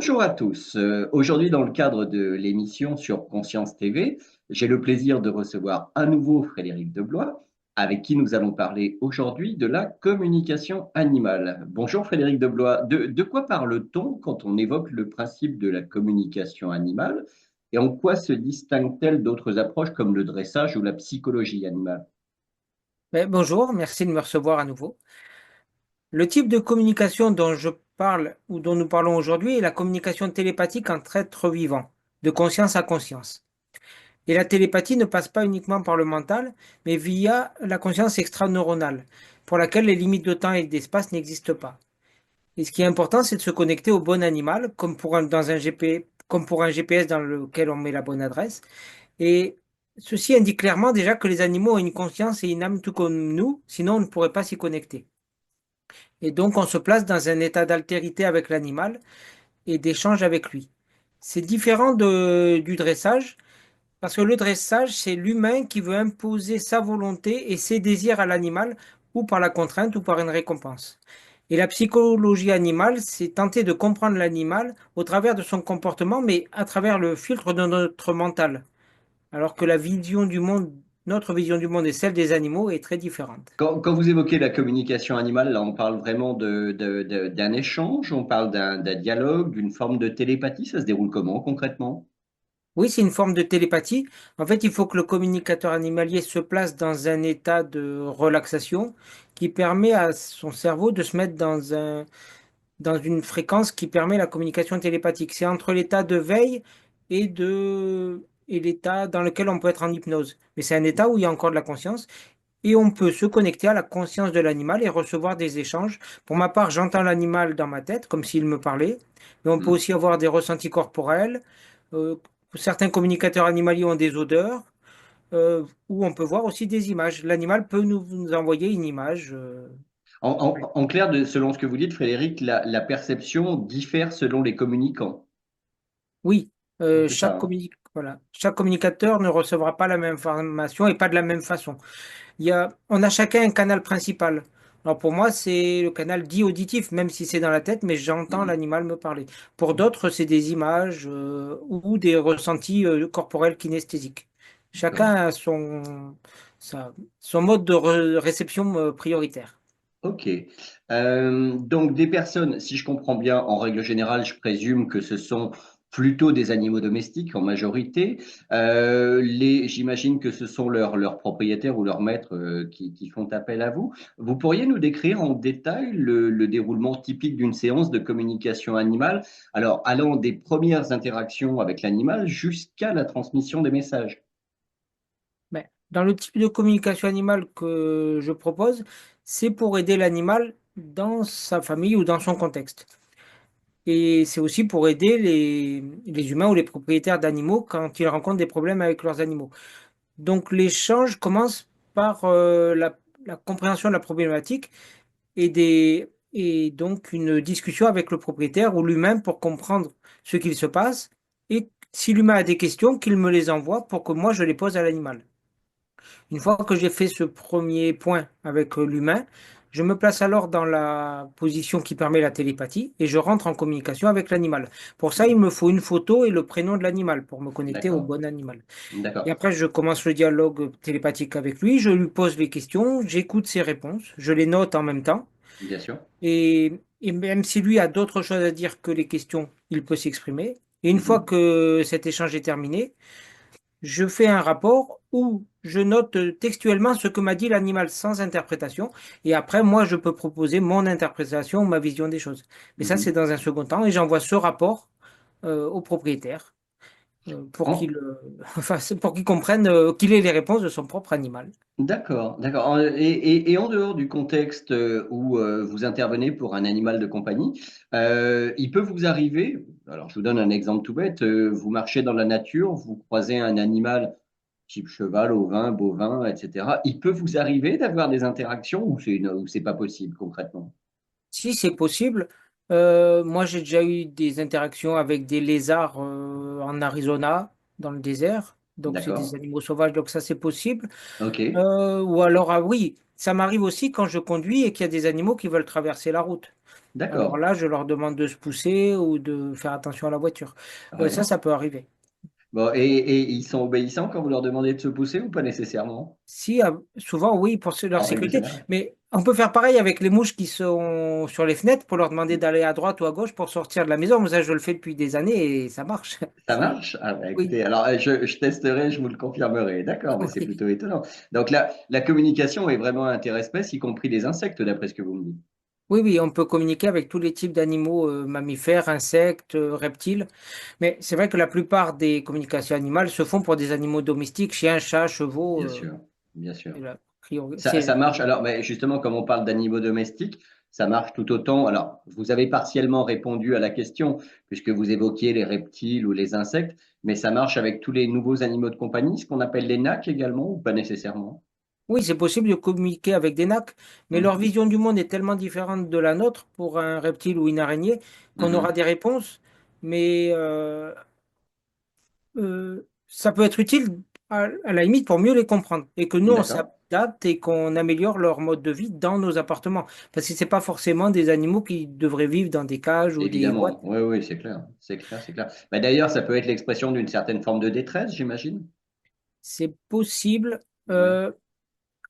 Bonjour à tous. Aujourd'hui, dans le cadre de l'émission sur Conscience TV, j'ai le plaisir de recevoir à nouveau Frédéric Deblois, avec qui nous allons parler aujourd'hui de la communication animale. Bonjour Frédéric Deblois. De quoi parle-t-on quand on évoque le principe de la communication animale et en quoi se distingue-t-elle d'autres approches comme le dressage ou la psychologie animale? Bonjour, merci de me recevoir à nouveau. Le type de communication dont je parle ou dont nous parlons aujourd'hui est la communication télépathique entre êtres vivants, de conscience à conscience. Et la télépathie ne passe pas uniquement par le mental, mais via la conscience extraneuronale, pour laquelle les limites de temps et d'espace n'existent pas. Et ce qui est important, c'est de se connecter au bon animal, comme pour un GPS dans lequel on met la bonne adresse. Et ceci indique clairement déjà que les animaux ont une conscience et une âme tout comme nous, sinon on ne pourrait pas s'y connecter. Et donc, on se place dans un état d'altérité avec l'animal et d'échange avec lui. C'est différent du dressage, parce que le dressage, c'est l'humain qui veut imposer sa volonté et ses désirs à l'animal, ou par la contrainte, ou par une récompense. Et la psychologie animale, c'est tenter de comprendre l'animal au travers de son comportement, mais à travers le filtre de notre mental. Alors que notre vision du monde et celle des animaux est très différente. Quand vous évoquez la communication animale, là, on parle vraiment d'un échange, on parle d'un dialogue, d'une forme de télépathie. Ça se déroule comment concrètement? Oui, c'est une forme de télépathie. En fait, il faut que le communicateur animalier se place dans un état de relaxation qui permet à son cerveau de se mettre dans une fréquence qui permet la communication télépathique. C'est entre l'état de veille et l'état dans lequel on peut être en hypnose. Mais c'est un état où il y a encore de la conscience et on peut se connecter à la conscience de l'animal et recevoir des échanges. Pour ma part, j'entends l'animal dans ma tête, comme s'il me parlait, mais on peut Hmm. aussi avoir des ressentis corporels. Euh, Certains communicateurs animaliers ont des odeurs, ou on peut voir aussi des images. L'animal peut nous envoyer une image. En clair, selon ce que vous dites, Frédéric, la perception diffère selon les communicants. Oui, C'est ça, hein? voilà. Chaque communicateur ne recevra pas la même information et pas de la même façon. On a chacun un canal principal. Alors pour moi, c'est le canal dit auditif, même si c'est dans la tête, mais j'entends Hmm. l'animal me parler. Pour d'autres, c'est des images ou des ressentis corporels kinesthésiques. Chacun D'accord. a son mode de réception prioritaire. Ok. Donc des personnes, si je comprends bien, en règle générale, je présume que ce sont plutôt des animaux domestiques en majorité. J'imagine que ce sont leurs propriétaires ou leurs maîtres qui font appel à vous. Vous pourriez nous décrire en détail le déroulement typique d'une séance de communication animale, alors allant des premières interactions avec l'animal jusqu'à la transmission des messages. Mais dans le type de communication animale que je propose, c'est pour aider l'animal dans sa famille ou dans son contexte. Et c'est aussi pour aider les humains ou les propriétaires d'animaux quand ils rencontrent des problèmes avec leurs animaux. Donc l'échange commence par la compréhension de la problématique et donc une discussion avec le propriétaire ou l'humain pour comprendre ce qu'il se passe. Et si l'humain a des questions, qu'il me les envoie pour que moi je les pose à l'animal. Une fois que j'ai fait ce premier point avec l'humain, je me place alors dans la position qui permet la télépathie et je rentre en communication avec l'animal. Pour ça, il me faut une photo et le prénom de l'animal pour me connecter au D'accord? bon animal. Et D'accord. après, je commence le dialogue télépathique avec lui, je lui pose les questions, j'écoute ses réponses, je les note en même temps. Bien sûr. Et même si lui a d'autres choses à dire que les questions, il peut s'exprimer. Et une fois Mhm. que cet échange est terminé, je fais un rapport où je note textuellement ce que m'a dit l'animal sans interprétation. Et après, moi, je peux proposer mon interprétation, ma vision des choses. Mais ça, c'est Mhm. dans un second temps. Et j'envoie ce rapport au propriétaire pour En- enfin, pour qu'il comprenne qu'il ait les réponses de son propre animal. D'accord, d'accord. Et en dehors du contexte où vous intervenez pour un animal de compagnie, il peut vous arriver, alors je vous donne un exemple tout bête, vous marchez dans la nature, vous croisez un animal type cheval, ovin, bovin, etc. Il peut vous arriver d'avoir des interactions ou c'est pas possible concrètement? Si c'est possible, moi j'ai déjà eu des interactions avec des lézards en Arizona, dans le désert. Donc c'est des D'accord. animaux sauvages, donc ça c'est possible. Ok. Ou alors, ah oui. ça m'arrive aussi quand je conduis et qu'il y a des animaux qui veulent traverser la route. Alors D'accord. là, je leur demande de se pousser ou de faire attention à la voiture. Ouais. Ça peut arriver. Bon, et ils sont obéissants quand vous leur demandez de se pousser ou pas nécessairement? Si, souvent, oui, pour leur En règle sécurité. générale. Mais on peut faire pareil avec les mouches qui sont sur les fenêtres pour leur demander d'aller à droite ou à gauche pour sortir de la maison. Moi, ça, je le fais depuis des années et ça marche. Ça marche? Ah, bah, Oui, écoutez, alors je testerai, je vous le confirmerai. D'accord, mais c'est oui. plutôt étonnant. Donc la communication est vraiment interespèce, y compris les insectes, d'après ce que vous me dites. Oui, oui, on peut communiquer avec tous les types d'animaux, mammifères, insectes, reptiles. Mais c'est vrai que la plupart des communications animales se font pour des animaux domestiques, chiens, chats, chevaux. Bien sûr, bien sûr. C'est la Ça marche. Alors, mais justement, comme on parle d'animaux domestiques, ça marche tout autant. Alors, vous avez partiellement répondu à la question, puisque vous évoquiez les reptiles ou les insectes, mais ça marche avec tous les nouveaux animaux de compagnie, ce qu'on appelle les NAC également, ou pas nécessairement? Oui, c'est possible de communiquer avec des nacs, mais leur Mhm, vision du monde est tellement différente de la nôtre pour un reptile ou une araignée qu'on aura mhm. des réponses, mais ça peut être utile à la limite pour mieux les comprendre et que nous, on D'accord. s'adapte et qu'on améliore leur mode de vie dans nos appartements. Parce que ce n'est pas forcément des animaux qui devraient vivre dans des cages ou des boîtes. Évidemment. Oui, oui, c'est clair. C'est clair, c'est clair. Bah, d'ailleurs, ça peut être l'expression d'une certaine forme de détresse, j'imagine. C'est possible. Ouais. Euh,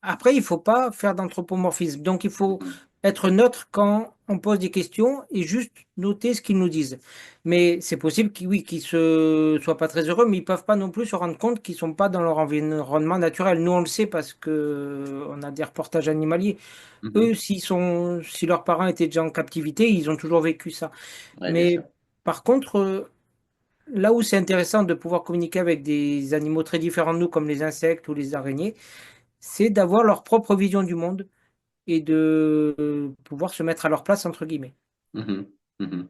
Après, il faut pas faire d'anthropomorphisme. Donc, il faut Mhm, être neutre quand on pose des questions et juste noter ce qu'ils nous disent. Mais c'est possible qu'ils, oui, qu'ils se soient pas très heureux, mais ils peuvent pas non plus se rendre compte qu'ils sont pas dans leur environnement naturel. Nous, on le sait parce que on a des reportages animaliers. Eux, mhm. si leurs parents étaient déjà en captivité, ils ont toujours vécu ça. Ouais, bien sûr. Mais par contre, là où c'est intéressant de pouvoir communiquer avec des animaux très différents de nous, comme les insectes ou les araignées, c'est d'avoir leur propre vision du monde et de pouvoir se mettre à leur place, entre guillemets. Mhm, mhm.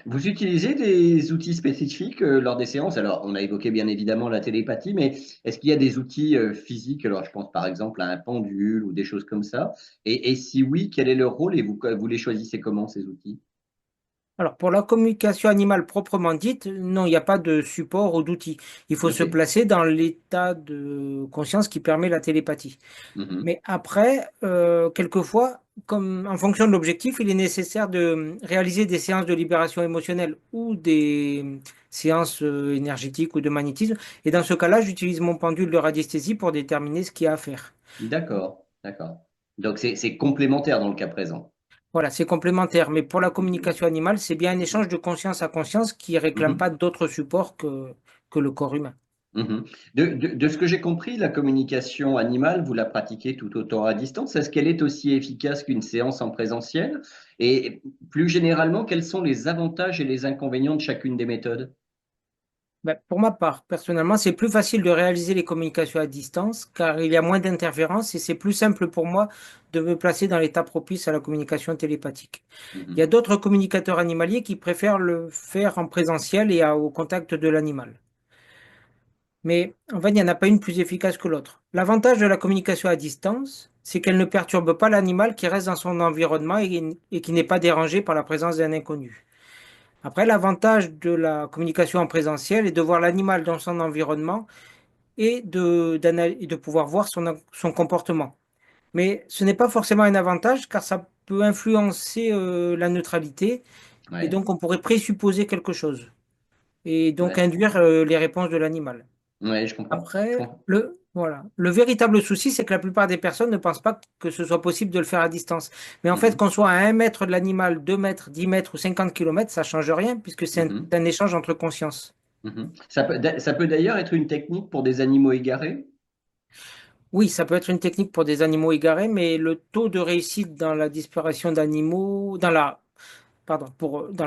Vous utilisez des outils spécifiques lors des séances? Alors, on a évoqué bien évidemment la télépathie, mais est-ce qu'il y a des outils physiques? Alors, je pense par exemple à un pendule ou des choses comme ça. Et si oui, quel est leur rôle et vous les choisissez comment, ces outils? Alors, pour la communication animale proprement dite, non, il n'y a pas de support ou d'outil. Il faut se OK. placer dans l'état de conscience qui permet la télépathie. Mhm. Mais après, quelquefois, comme en fonction de l'objectif, il est nécessaire de réaliser des séances de libération émotionnelle ou des séances énergétiques ou de magnétisme. Et dans ce cas-là, j'utilise mon pendule de radiesthésie pour déterminer ce qu'il y a à faire. D'accord, d'accord. Donc, c'est complémentaire dans le cas présent. Voilà, c'est complémentaire. Mais pour la Mhm, communication animale, c'est bien un mhm, échange de conscience à conscience qui ne réclame pas mhm. d'autres supports que le corps humain. Mhm. De ce que j'ai compris, la communication animale, vous la pratiquez tout autant à distance. Est-ce qu'elle est aussi efficace qu'une séance en présentiel? Et plus généralement, quels sont les avantages et les inconvénients de chacune des méthodes? Ben, pour ma part, personnellement, c'est plus facile de réaliser les communications à distance car il y a moins d'interférences et c'est plus simple pour moi de me placer dans l'état propice à la communication télépathique. Il y a Mhm. d'autres communicateurs animaliers qui préfèrent le faire en présentiel et au contact de l'animal. Mais en fait, il n'y en a pas une plus efficace que l'autre. L'avantage de la communication à distance, c'est qu'elle ne perturbe pas l'animal qui reste dans son environnement et qui n'est pas dérangé par la présence d'un inconnu. Après, l'avantage de la communication en présentiel est de voir l'animal dans son environnement et de pouvoir voir son comportement. Mais ce n'est pas forcément un avantage car ça peut influencer la neutralité et Ouais, donc on pourrait présupposer quelque chose et donc ouais, induire les réponses de l'animal. ouais, je comprends. Je Après, comprends. voilà. Le véritable souci, c'est que la plupart des personnes ne pensent pas que ce soit possible de le faire à distance. Mais en fait, Mhm. qu'on soit à 1 mètre de l'animal, 2 mètres, 10 mètres ou 50 kilomètres, ça change rien puisque c'est Mhm. un échange entre consciences. Mhm. Ça peut d'ailleurs être une technique pour des animaux égarés? Oui, ça peut être une technique pour des animaux égarés, mais le taux de réussite dans la disparition d'animaux, dans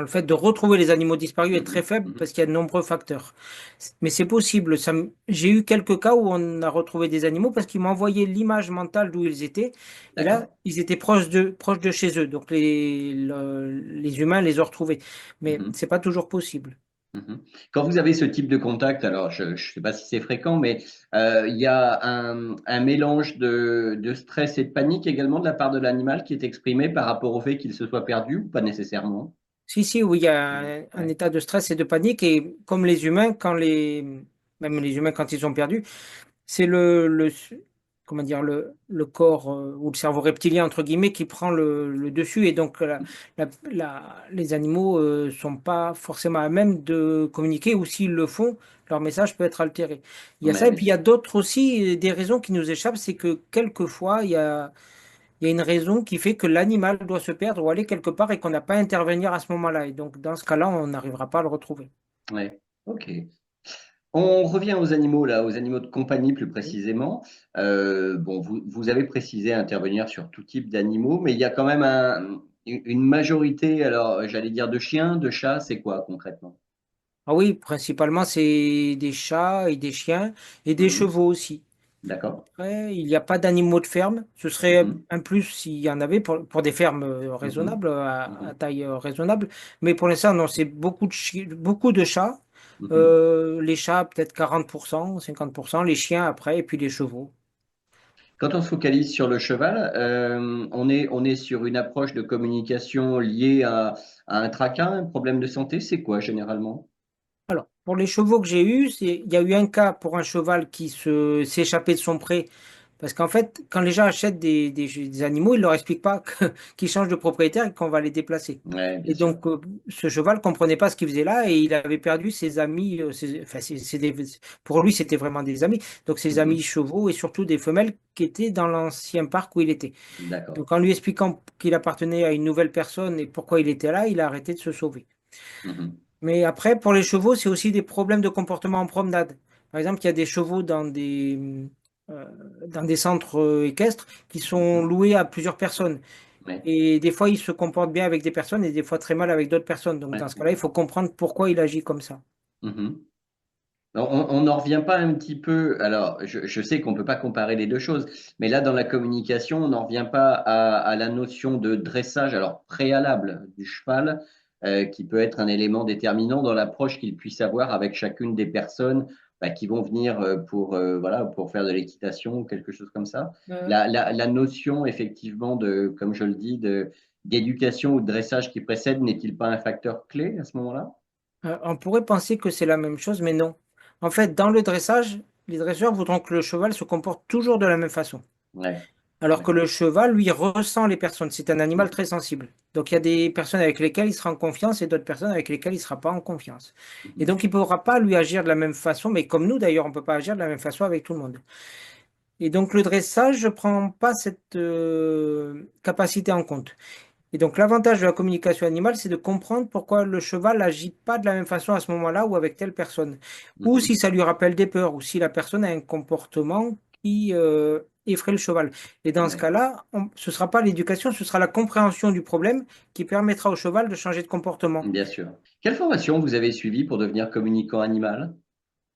le fait de retrouver les animaux disparus est très Mhm. faible Mhm. parce qu'il y a de nombreux facteurs. Mais c'est possible. J'ai eu quelques cas où on a retrouvé des animaux parce qu'ils m'ont envoyé l'image mentale d'où ils étaient. Et là, D'accord. ils étaient proches de chez eux. Donc les humains les ont retrouvés. Mais Mhm. c'est pas toujours possible. Mhm. Quand vous avez ce type de contact, alors je ne sais pas si c'est fréquent, mais il y a un mélange de stress et de panique également de la part de l'animal qui est exprimé par rapport au fait qu'il se soit perdu ou pas nécessairement? Si, si, oui, il y a Ouais, un ouais. état de stress et de panique. Et comme les humains, même les humains quand ils sont perdus, c'est comment dire, le corps ou le cerveau reptilien, entre guillemets, qui prend le dessus. Et donc, les animaux sont pas forcément à même de communiquer, ou s'ils le font, leur message peut être altéré. Il y a Ouais, ça, et bien puis il y a sûr. d'autres aussi, des raisons qui nous échappent, c'est que quelquefois, il y a une raison qui fait que l'animal doit se perdre ou aller quelque part et qu'on n'a pas à intervenir à ce moment-là. Et donc, dans ce cas-là, on n'arrivera pas à le retrouver. Ouais. Ok. On revient aux animaux, là, aux animaux de compagnie plus précisément. Bon, vous avez précisé intervenir sur tout type d'animaux, mais il y a quand même une majorité, alors j'allais dire de chiens, de chats, c'est quoi concrètement? Ah oui, principalement, c'est des chats et des chiens et des Mhm. chevaux aussi. D'accord. Après, il n'y a pas d'animaux de ferme. Ce serait Mhm. un plus s'il y en avait pour des fermes Mhm. raisonnables, à Mhm. taille raisonnable. Mais pour l'instant, non, c'est beaucoup de chats. Mhm. Les chats, peut-être 40%, 50%, les chiens après, et puis les chevaux. Quand on se focalise sur le cheval, on est sur une approche de communication liée à un tracas, un problème de santé, c'est quoi généralement? Alors, pour les chevaux que j'ai eus, il y a eu un cas pour un cheval qui s'est échappé de son pré. Parce qu'en fait, quand les gens achètent des animaux, ils ne leur expliquent pas qu'ils changent de propriétaire et qu'on va les déplacer. Ouais, bien Et sûr. donc, ce cheval ne comprenait pas ce qu'il faisait là et il avait perdu ses amis. Enfin, pour lui, c'était vraiment des amis. Donc, ses amis Mhm. chevaux et surtout des femelles qui étaient dans l'ancien parc où il était. D'accord. Donc, en lui expliquant qu'il appartenait à une nouvelle personne et pourquoi il était là, il a arrêté de se sauver. Mhm. Mais après, pour les chevaux, c'est aussi des problèmes de comportement en promenade. Par exemple, il y a des chevaux euh, dans des centres équestres qui sont Mhm. loués à plusieurs personnes. Ouais, Et des fois, il se comporte bien avec des personnes et des fois très mal avec d'autres personnes. Donc, ouais, dans ce ouais. cas-là, il faut comprendre pourquoi il agit comme ça. Mhm. On n'en revient pas un petit peu. Alors, je sais qu'on ne peut pas comparer les deux choses, mais là, dans la communication, on n'en revient pas à la notion de dressage, alors préalable du cheval, qui peut être un élément déterminant dans l'approche qu'il puisse avoir avec chacune des personnes bah, qui vont venir voilà, pour faire de l'équitation ou quelque chose comme ça. Euh, La notion, effectivement, comme je le dis, d'éducation ou de dressage qui précède, n'est-il pas un facteur clé à ce moment-là? on pourrait penser que c'est la même chose, mais non. En fait, dans le dressage, les dresseurs voudront que le cheval se comporte toujours de la même façon. Ouais, Alors que d'accord. le cheval, lui, ressent les personnes. C'est un animal Mhm. très sensible. Donc, il y a des personnes avec lesquelles il sera en confiance et d'autres personnes avec lesquelles il ne sera pas en confiance. Et Mhm. donc, il ne pourra pas lui agir de la même façon, mais comme nous, d'ailleurs, on ne peut pas agir de la même façon avec tout le monde. Et donc, le dressage ne prend pas cette capacité en compte. Et donc, l'avantage de la communication animale, c'est de comprendre pourquoi le cheval n'agit pas de la même façon à ce moment-là ou avec telle personne. Ou si Mhm. ça lui rappelle des peurs, ou si la personne a un comportement qui effraie le cheval. Et dans ce Ouais. cas-là, ce ne sera pas l'éducation, ce sera la compréhension du problème qui permettra au cheval de changer de comportement. Bien sûr. Quelle formation vous avez suivie pour devenir communicant animal?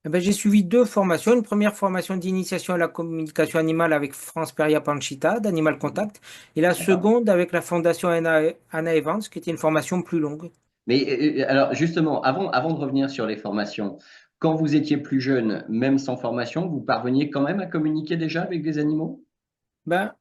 Eh ben, j'ai suivi deux formations. Une première formation d'initiation à la communication animale avec France Peria Panchita, d'Animal Mhm. Contact, et la D'accord. seconde avec la fondation Anna Evans, qui était une formation plus longue. Mais alors justement, avant de revenir sur les formations, quand vous étiez plus jeune, même sans formation, vous parveniez quand même à communiquer déjà avec des animaux? Ben,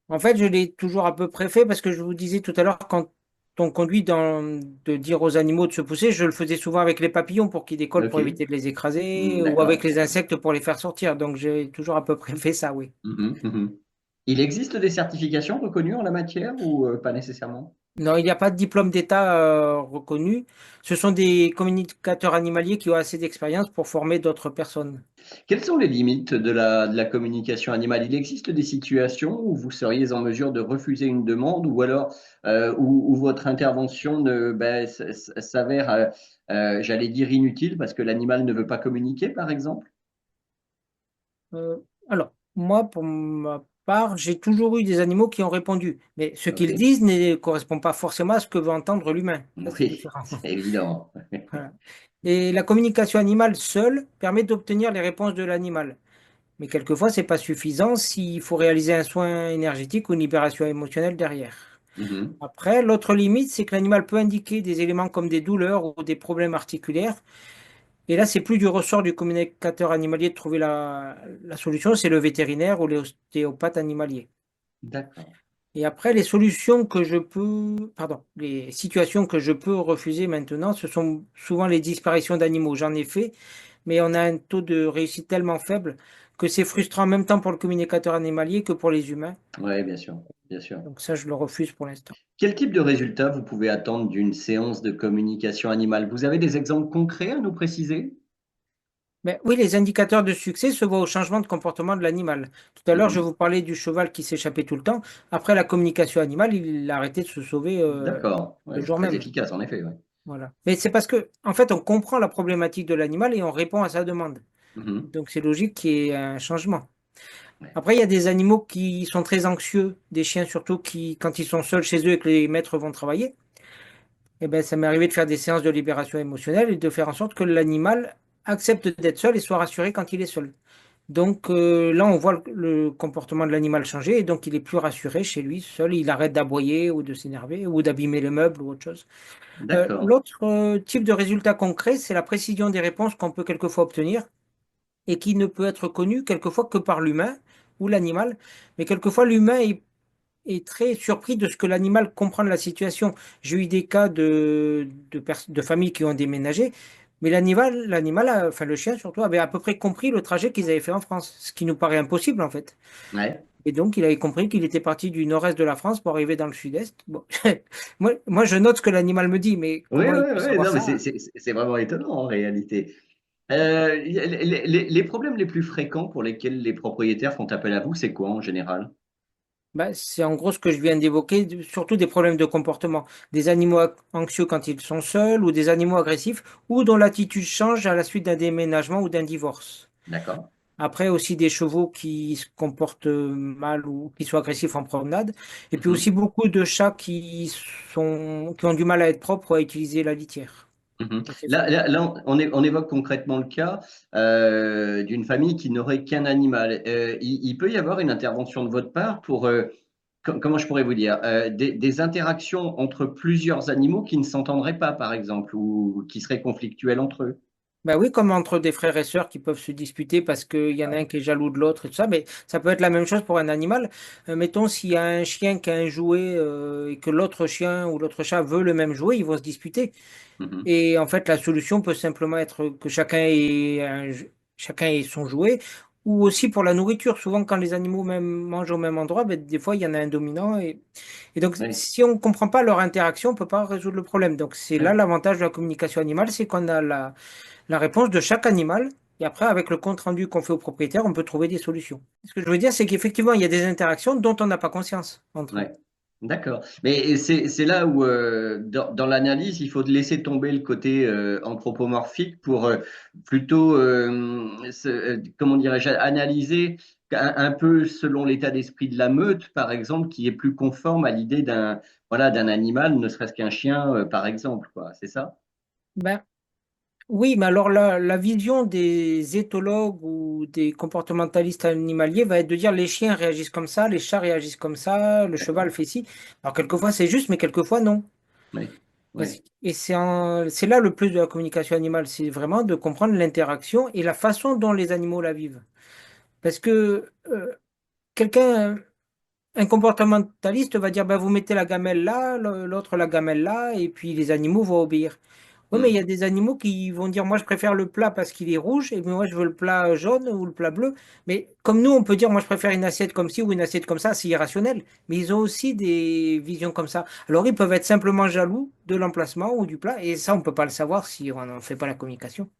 en fait, je l'ai toujours à peu près fait parce que je vous disais tout à l'heure, quand on conduit de dire aux animaux de se pousser, je le faisais souvent avec les papillons pour qu'ils décollent Ok. pour éviter de les écraser ou avec D'accord. les insectes pour les faire sortir. Donc, j'ai toujours à peu près fait ça, oui. Mhm, mhm. Il existe des certifications reconnues en la matière ou pas nécessairement? Non, il n'y a pas de diplôme d'État reconnu. Ce sont des communicateurs animaliers qui ont assez d'expérience pour former d'autres personnes. Quelles sont les limites de la communication animale? Il existe des situations où vous seriez en mesure de refuser une demande ou alors où votre intervention s'avère, j'allais dire, inutile parce que l'animal ne veut pas communiquer, par exemple? Euh, alors, moi, pour ma part, j'ai toujours eu des animaux qui ont répondu. Mais ce Ok. qu'ils disent ne correspond pas forcément à ce que veut entendre l'humain. Ça, c'est Oui, différent. c'est évident. Voilà. Et la communication animale seule permet d'obtenir les réponses de l'animal. Mais quelquefois, c'est pas suffisant s'il faut réaliser un soin énergétique ou une libération émotionnelle derrière. Mhm. Après, l'autre limite, c'est que l'animal peut indiquer des éléments comme des douleurs ou des problèmes articulaires. Et là, c'est plus du ressort du communicateur animalier de trouver la solution, c'est le vétérinaire ou l'ostéopathe animalier. D'accord. Et après, les situations que je peux refuser maintenant, ce sont souvent les disparitions d'animaux. J'en ai fait, mais on a un taux de réussite tellement faible que c'est frustrant en même temps pour le communicateur animalier que pour les humains. Oui, bien sûr, bien sûr. Donc ça, je le refuse pour l'instant. Quel type de résultat vous pouvez attendre d'une séance de communication animale? Vous avez des exemples concrets à nous préciser? Mais oui, les indicateurs de succès se voient au changement de comportement de l'animal. Tout à l'heure, je Mhm. vous parlais du cheval qui s'échappait tout le temps. Après la communication animale, il a arrêté de se sauver D'accord, le ouais, jour très même. efficace en effet. Ouais. Voilà. Mais c'est parce que, en fait, on comprend la problématique de l'animal et on répond à sa demande. Mhm. Donc c'est logique qu'il y ait un changement. Ouais. Après, il y a des animaux qui sont très anxieux, des chiens surtout qui, quand ils sont seuls chez eux et que les maîtres vont travailler, eh ben, ça m'est arrivé de faire des séances de libération émotionnelle et de faire en sorte que l'animal accepte d'être seul et soit rassuré quand il est seul. Donc là, on voit le comportement de l'animal changer et donc il est plus rassuré chez lui, seul, il arrête d'aboyer ou de s'énerver ou d'abîmer les meubles ou autre chose. D'accord. L'autre type de résultat concret, c'est la précision des réponses qu'on peut quelquefois obtenir et qui ne peut être connue quelquefois que par l'humain ou l'animal, mais quelquefois l'humain est très surpris de ce que l'animal comprend de la situation. J'ai eu des cas de familles qui ont déménagé, mais enfin le chien surtout, avait à peu près compris le trajet qu'ils avaient fait en France, ce qui nous paraît impossible en fait. Ouais. Et donc, il avait compris qu'il était parti du nord-est de la France pour arriver dans le sud-est. Bon. Moi, je note ce que l'animal me dit, mais Oui, comment il oui, peut oui. savoir Non, mais ça? c'est vraiment étonnant en réalité. Les problèmes les plus fréquents pour lesquels les propriétaires font appel à vous, c'est quoi en général? Ben, c'est en gros ce que je viens d'évoquer, surtout des problèmes de comportement. Des animaux anxieux quand ils sont seuls, ou des animaux agressifs, ou dont l'attitude change à la suite d'un déménagement ou d'un divorce. D'accord. Après aussi des chevaux qui se comportent mal ou qui sont agressifs en promenade. Et puis aussi Mhm. beaucoup de chats qui ont du mal à être propres ou à utiliser la litière. Mhm. Ça, c'est Là, fréquent. on évoque concrètement le cas d'une famille qui n'aurait qu'un animal. Il peut y avoir une intervention de votre part pour, comment je pourrais vous dire, des interactions entre plusieurs animaux qui ne s'entendraient pas, par exemple, ou qui seraient conflictuels entre eux. Ben oui, comme entre des frères et sœurs qui peuvent se disputer parce qu'il y en a un qui est jaloux de l'autre et tout ça, mais ça peut être la même chose pour un animal. Mettons, s'il y a un chien qui a un jouet et que l'autre chien ou l'autre chat veut le même jouet, ils vont se disputer. Mhm. Et en fait, la solution peut simplement être que chacun ait son jouet, ou aussi pour la nourriture. Souvent, quand les animaux même mangent au même endroit, ben, des fois, il y en a un dominant. Et donc, Oui, si on ne comprend pas leur interaction, on ne peut pas résoudre le problème. Donc, c'est là oui, l'avantage de la communication animale, c'est qu'on a la réponse de chaque animal. Et après, avec le compte rendu qu'on fait au propriétaire, on peut trouver des solutions. Ce que je veux dire, c'est qu'effectivement, il y a des interactions dont on n'a pas conscience entre oui. eux. D'accord. Mais c'est là où, dans l'analyse, il faut laisser tomber le côté anthropomorphique pour plutôt, comment dirais-je, analyser un peu selon l'état d'esprit de la meute, par exemple, qui est plus conforme à l'idée voilà, d'un animal, ne serait-ce qu'un chien, par exemple, quoi. C'est ça? Ben, oui, mais alors la vision des éthologues ou des comportementalistes animaliers va être de dire les chiens réagissent comme ça, les chats réagissent comme ça, le cheval D'accord. fait ci. Alors quelquefois c'est juste, mais quelquefois non. Oui, Parce- oui, Et c'est là le plus de la communication animale, c'est vraiment de comprendre l'interaction et la façon dont les animaux la vivent. Parce que quelqu'un, un comportementaliste va dire, ben, vous mettez la gamelle là, l'autre la gamelle là, et puis les animaux vont obéir. Oui, mais il y a hmm, des animaux qui vont dire, moi je préfère le plat parce qu'il est rouge, et moi je veux le plat jaune ou le plat bleu. Mais comme nous, on peut dire, moi je préfère une assiette comme ci ou une assiette comme ça, c'est irrationnel. Mais ils ont aussi des visions comme ça. Alors ils peuvent être simplement jaloux de l'emplacement ou du plat, et ça, on ne peut pas le savoir si on n'en fait pas la communication.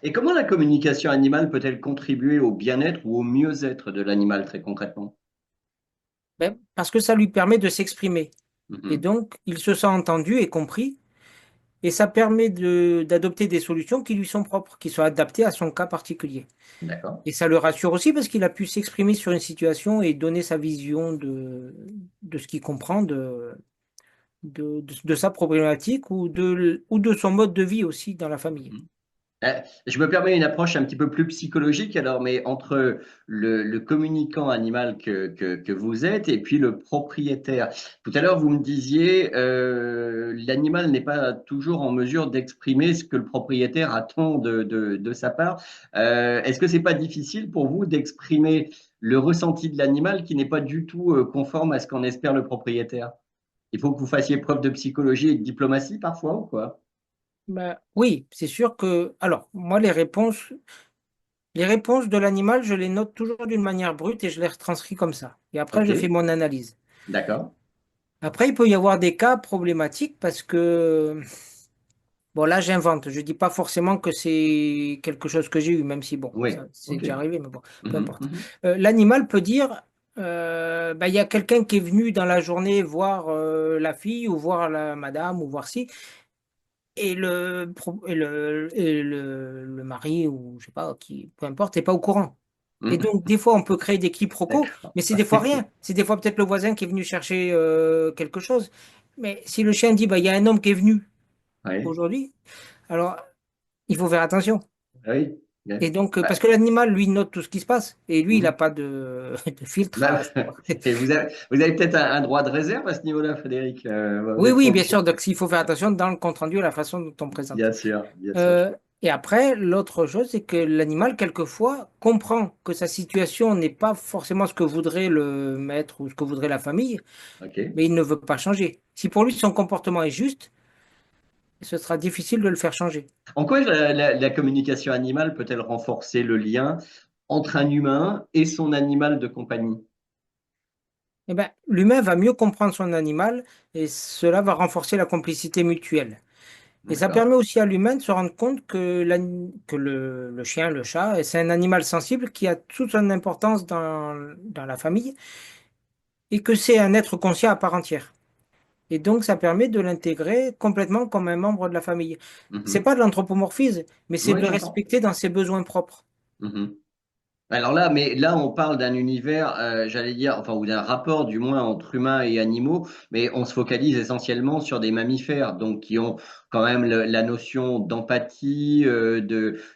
Et comment la communication animale peut-elle contribuer au bien-être ou au mieux-être de l'animal, très concrètement? Ben, parce que ça lui permet de s'exprimer. Et Mhm. donc, il se sent entendu et compris. Et ça permet d'adopter des solutions qui lui sont propres, qui sont adaptées à son cas particulier. D'accord. Et ça le rassure aussi parce qu'il a pu s'exprimer sur une situation et donner sa vision de ce qu'il comprend de sa problématique ou de son mode de vie aussi dans la famille. Mhm. Je me permets une approche un petit peu plus psychologique, alors, mais entre le communicant animal que vous êtes et puis le propriétaire. Tout à l'heure, vous me disiez, l'animal n'est pas toujours en mesure d'exprimer ce que le propriétaire attend de sa part. Est-ce que c'est pas difficile pour vous d'exprimer le ressenti de l'animal qui n'est pas du tout conforme à ce qu'en espère le propriétaire? Il faut que vous fassiez preuve de psychologie et de diplomatie parfois ou quoi? Bah, oui, c'est sûr que. Alors, moi, les réponses de l'animal, je les note toujours d'une manière brute et je les retranscris comme ça. Et après, Ok, je fais mon analyse. d'accord. Après, il peut y avoir des cas problématiques parce que, bon, là, j'invente. Je dis pas forcément que c'est quelque chose que j'ai eu, même si, bon, Oui, ça, c'est ok. déjà arrivé, mais bon, peu Mhm, importe. mhm. L'animal peut dire, bah, il y a quelqu'un qui est venu dans la journée voir la fille ou voir la madame ou voir si, et le mari ou je sais pas, qui, peu importe, n'est pas au courant. Et Mhm. donc, des fois, on peut créer des quiproquos, D'accord. mais c'est des fois rien. C'est des fois peut-être le voisin qui est venu chercher quelque chose. Mais si le chien dit, bah, il y a un homme qui est venu Oui, aujourd'hui, alors il faut faire attention. oui. Oui. Et donc, Bah, parce que l'animal, lui, note tout ce qui se passe. Et lui, il n'a mhm. pas de filtre Bah, à savoir. et vous avez peut-être un droit de réserve à ce niveau-là, Frédéric. Vous Oui, n'êtes pas oui, bien obligé. sûr. Donc, il faut faire attention dans le compte-rendu à la façon dont on présente. Bien sûr, bien sûr. Euh, et après, l'autre chose, c'est que l'animal, quelquefois, comprend que sa situation n'est pas forcément ce que voudrait le maître ou ce que voudrait la famille, Ok. mais il ne veut pas changer. Si pour lui, son comportement est juste, ce sera difficile de le faire changer. En quoi la communication animale peut-elle renforcer le lien entre un humain et son animal de compagnie? Eh ben, l'humain va mieux comprendre son animal et cela va renforcer la complicité mutuelle. Et ça D'accord. permet aussi à l'humain de se rendre compte que le chien, le chat, c'est un animal sensible qui a toute son importance dans la famille et que c'est un être conscient à part entière. Et donc, ça permet de l'intégrer complètement comme un membre de la famille. C'est Mhm. pas de l'anthropomorphisme, mais c'est de Oui, le j'entends. respecter dans ses besoins propres. Mhm. Alors là, mais là, on parle d'un univers, j'allais dire, enfin, ou d'un rapport du moins entre humains et animaux, mais on se focalise essentiellement sur des mammifères, donc qui ont quand même la notion d'empathie,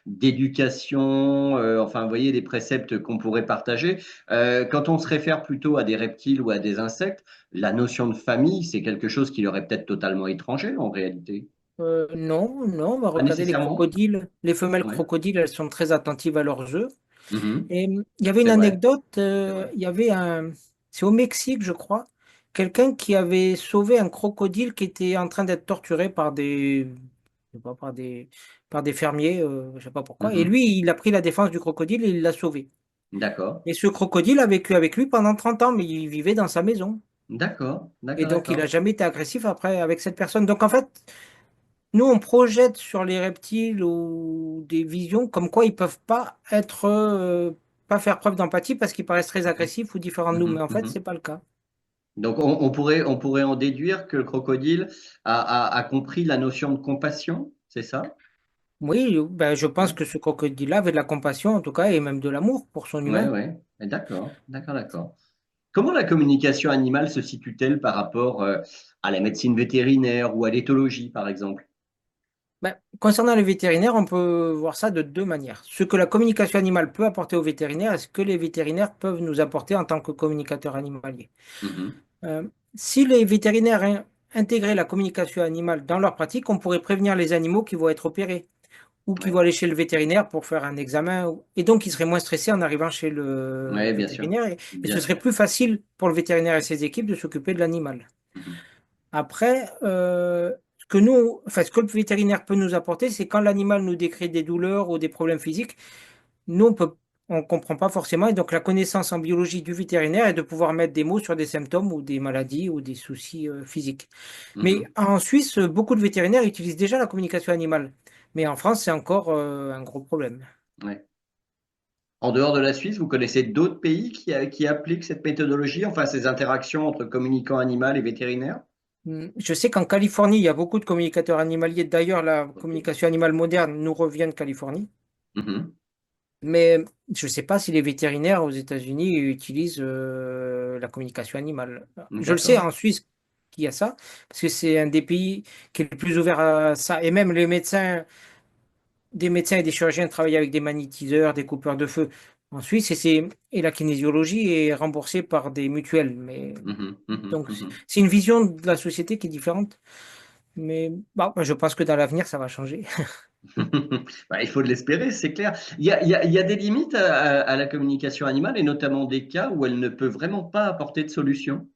d'éducation, enfin, vous voyez, des préceptes qu'on pourrait partager. Quand on se réfère plutôt à des reptiles ou à des insectes, la notion de famille, c'est quelque chose qui leur est peut-être totalement étranger en réalité. Non, non, bah, Pas regardez les nécessairement. crocodiles. Les femelles Ouais. crocodiles, elles sont très attentives à leurs œufs. Mhm. Et il y avait une C'est vrai, anecdote, c'est vrai. il y avait c'est au Mexique, je crois, quelqu'un qui avait sauvé un crocodile qui était en train d'être torturé je sais pas, par des fermiers, je sais pas pourquoi. Et Mhm. lui, il a pris la défense du crocodile et il l'a sauvé. D'accord. Et ce crocodile a vécu avec lui pendant 30 ans, mais il vivait dans sa maison. D'accord, Et d'accord, donc, il n'a d'accord. jamais été agressif après avec cette personne. Donc, en fait, nous, on projette sur les reptiles ou des visions comme quoi ils peuvent pas faire preuve d'empathie parce qu'ils paraissent très Ok. agressifs ou différents de nous. Mais Mhm, en fait, mhm. c'est pas le cas. Donc on pourrait en déduire que le crocodile a compris la notion de compassion, c'est ça? Oui, ben, je pense Ouais, que ce crocodile-là avait de la compassion, en tout cas, et même de l'amour pour son ouais, humain. ouais. D'accord, d'accord, d'accord. Comment la communication animale se situe-t-elle par rapport à la médecine vétérinaire ou à l'éthologie, par exemple? Ben, concernant les vétérinaires, on peut voir ça de deux manières. Ce que la communication animale peut apporter aux vétérinaires et ce que les vétérinaires peuvent nous apporter en tant que communicateurs animaliers. Mhm. Euh, si les vétérinaires intégraient la communication animale dans leur pratique, on pourrait prévenir les animaux qui vont être opérés ou qui vont Ouais, aller chez le vétérinaire pour faire un examen. Et donc, ils seraient moins stressés en arrivant chez le ouais, bien sûr, vétérinaire. Et bien ce serait sûr. plus facile pour le vétérinaire et ses équipes de s'occuper de l'animal. Mhm. Après, ce que le vétérinaire peut nous apporter, c'est quand l'animal nous décrit des douleurs ou des problèmes physiques, nous, on comprend pas forcément. Et donc, la connaissance en biologie du vétérinaire est de pouvoir mettre des mots sur des symptômes ou des maladies ou des soucis physiques. Mais Mhm. en Suisse, beaucoup de vétérinaires utilisent déjà la communication animale. Mais en France, c'est encore un gros problème. Ouais. En dehors de la Suisse, vous connaissez d'autres pays qui appliquent cette méthodologie, enfin ces interactions entre communicants animal et vétérinaires? Je sais qu'en Californie, il y a beaucoup de communicateurs animaliers. D'ailleurs, la Ok. communication animale moderne nous revient de Californie. Mhm. Mais je ne sais pas si les vétérinaires aux États-Unis utilisent la communication animale. Je le sais D'accord. en Suisse qu'il y a ça, parce que c'est un des pays qui est le plus ouvert à ça. Et même des médecins et des chirurgiens travaillent avec des magnétiseurs, des coupeurs de feu en Suisse, et la kinésiologie est remboursée par des mutuelles. Mais Mhm, mhm, donc c'est mhm. c'est une vision de la société qui est différente. Mais bon, je pense que dans l'avenir, ça va changer. Bah, il faut l'espérer, c'est clair. Il y a des limites à la communication animale et notamment des cas où elle ne peut vraiment pas apporter de solution.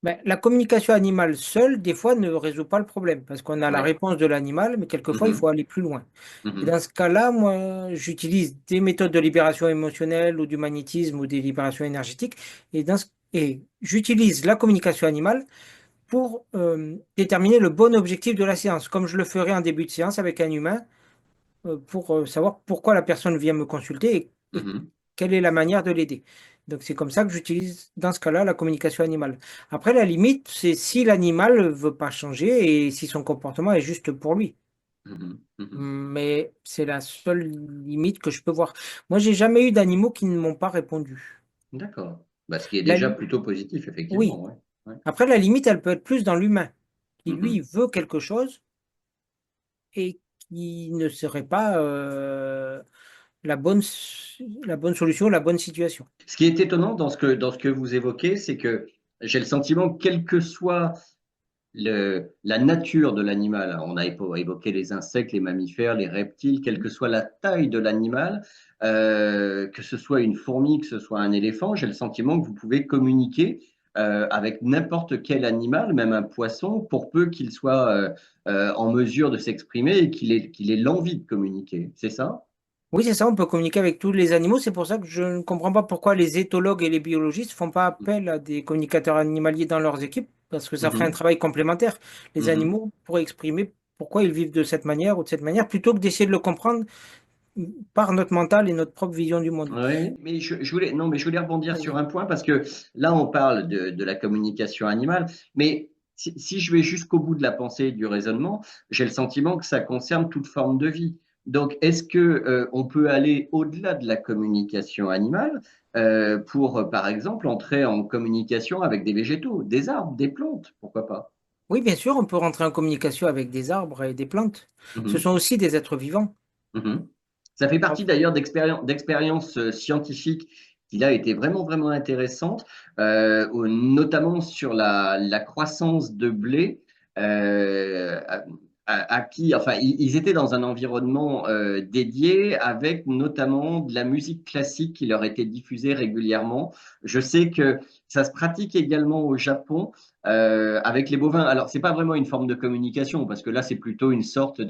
Ben, la communication animale seule, des fois, ne résout pas le problème parce qu'on a la Ouais. réponse de l'animal, mais quelquefois, il faut Mhm. aller plus loin. Et Mhm. dans ce cas-là, moi, j'utilise des méthodes de libération émotionnelle ou du magnétisme ou des libérations énergétiques. Et j'utilise la communication animale pour déterminer le bon objectif de la séance, comme je le ferais en début de séance avec un humain, pour savoir pourquoi la personne vient me consulter et Mhm. quelle est la manière de l'aider. Donc c'est comme ça que j'utilise dans ce cas-là la communication animale. Après, la limite, c'est si l'animal ne veut pas changer et si son comportement est juste pour lui. Mhm. Mhm. Mais c'est la seule limite que je peux voir. Moi, j'ai jamais eu d'animaux qui ne m'ont pas répondu. D'accord. Bah, ce qui est La déjà li- plutôt positif, effectivement. oui. Ouais. Ouais. Après, la limite, elle peut être plus dans l'humain, qui lui Mhm. veut quelque chose et qui ne serait pas la bonne, la bonne solution, la bonne situation. Ce qui est étonnant dans ce que vous évoquez, c'est que j'ai le sentiment, quel que soit la nature de l'animal, hein, on a évoqué les insectes, les mammifères, les reptiles, quelle que soit la taille de l'animal, que ce soit une fourmi, que ce soit un éléphant, j'ai le sentiment que vous pouvez communiquer avec n'importe quel animal, même un poisson, pour peu qu'il soit en mesure de s'exprimer et qu'il ait l'envie de communiquer. C'est ça? Oui, c'est ça, on peut communiquer avec tous les animaux. C'est pour ça que je ne comprends pas pourquoi les éthologues et les biologistes font pas appel à des communicateurs animaliers dans leurs équipes, parce que ça ferait un Mhm. travail complémentaire. Les Mhm. animaux pourraient exprimer pourquoi ils vivent de cette manière ou de cette manière, plutôt que d'essayer de le comprendre par notre mental et notre propre vision du monde. Oui, mais je voulais, non, mais je voulais rebondir sur Vas-y. un point parce que là, on parle de la communication animale, mais si je vais jusqu'au bout de la pensée et du raisonnement, j'ai le sentiment que ça concerne toute forme de vie. Donc, est-ce que, on peut aller au-delà de la communication animale pour, par exemple, entrer en communication avec des végétaux, des arbres, des plantes, pourquoi pas? Oui, bien sûr, on peut rentrer en communication avec des arbres et des plantes. Ce Mhm. sont aussi des êtres vivants. Mhm. Ça fait partie d'ailleurs d'expériences scientifiques qui là étaient vraiment, vraiment intéressantes, notamment sur la croissance de blé, à, à qui, enfin, ils étaient dans un environnement dédié avec notamment de la musique classique qui leur était diffusée régulièrement. Je sais que ça se pratique également au Japon avec les bovins. Alors, c'est pas vraiment une forme de communication parce que là, c'est plutôt une sorte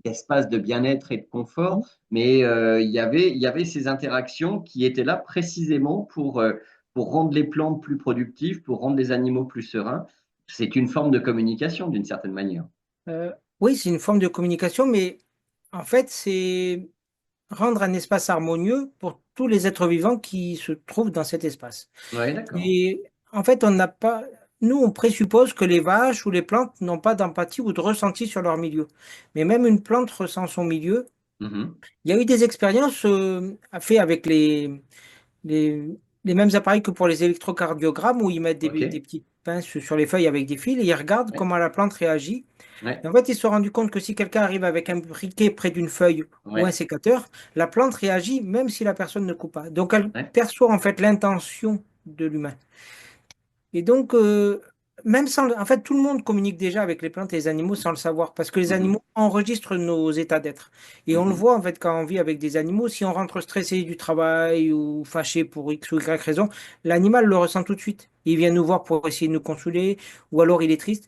d'espace de bien-être et de confort, mais il y avait ces interactions qui étaient là précisément pour rendre les plantes plus productives, pour rendre les animaux plus sereins. C'est une forme de communication d'une certaine manière. Oui, c'est une forme de communication, mais en fait, c'est rendre un espace harmonieux pour tous les êtres vivants qui se trouvent dans cet espace. Oui, d'accord. Et en fait, on n'a pas, nous, on présuppose que les vaches ou les plantes n'ont pas d'empathie ou de ressenti sur leur milieu. Mais même une plante ressent son milieu. Mhm. Il y a eu des expériences faites avec les, les mêmes appareils que pour les électrocardiogrammes où ils mettent OK. des petites pinces sur les feuilles avec des fils et ils regardent Ouais. comment la plante réagit. Ouais. Et en fait, ils se sont rendus compte que si quelqu'un arrive avec un briquet près d'une feuille ou un Ouais. sécateur, la plante réagit même si la personne ne coupe pas. Donc, elle Ouais. perçoit en fait l'intention de l'humain. Et donc, même sans, en fait, tout le monde communique déjà avec les plantes et les animaux sans le savoir, parce que les Mhm. animaux enregistrent nos états d'être. Et on le Mhm. voit, en fait, quand on vit avec des animaux, si on rentre stressé du travail ou fâché pour X ou Y raison, l'animal le ressent tout de suite. Il vient nous voir pour essayer de nous consoler, ou alors il est triste.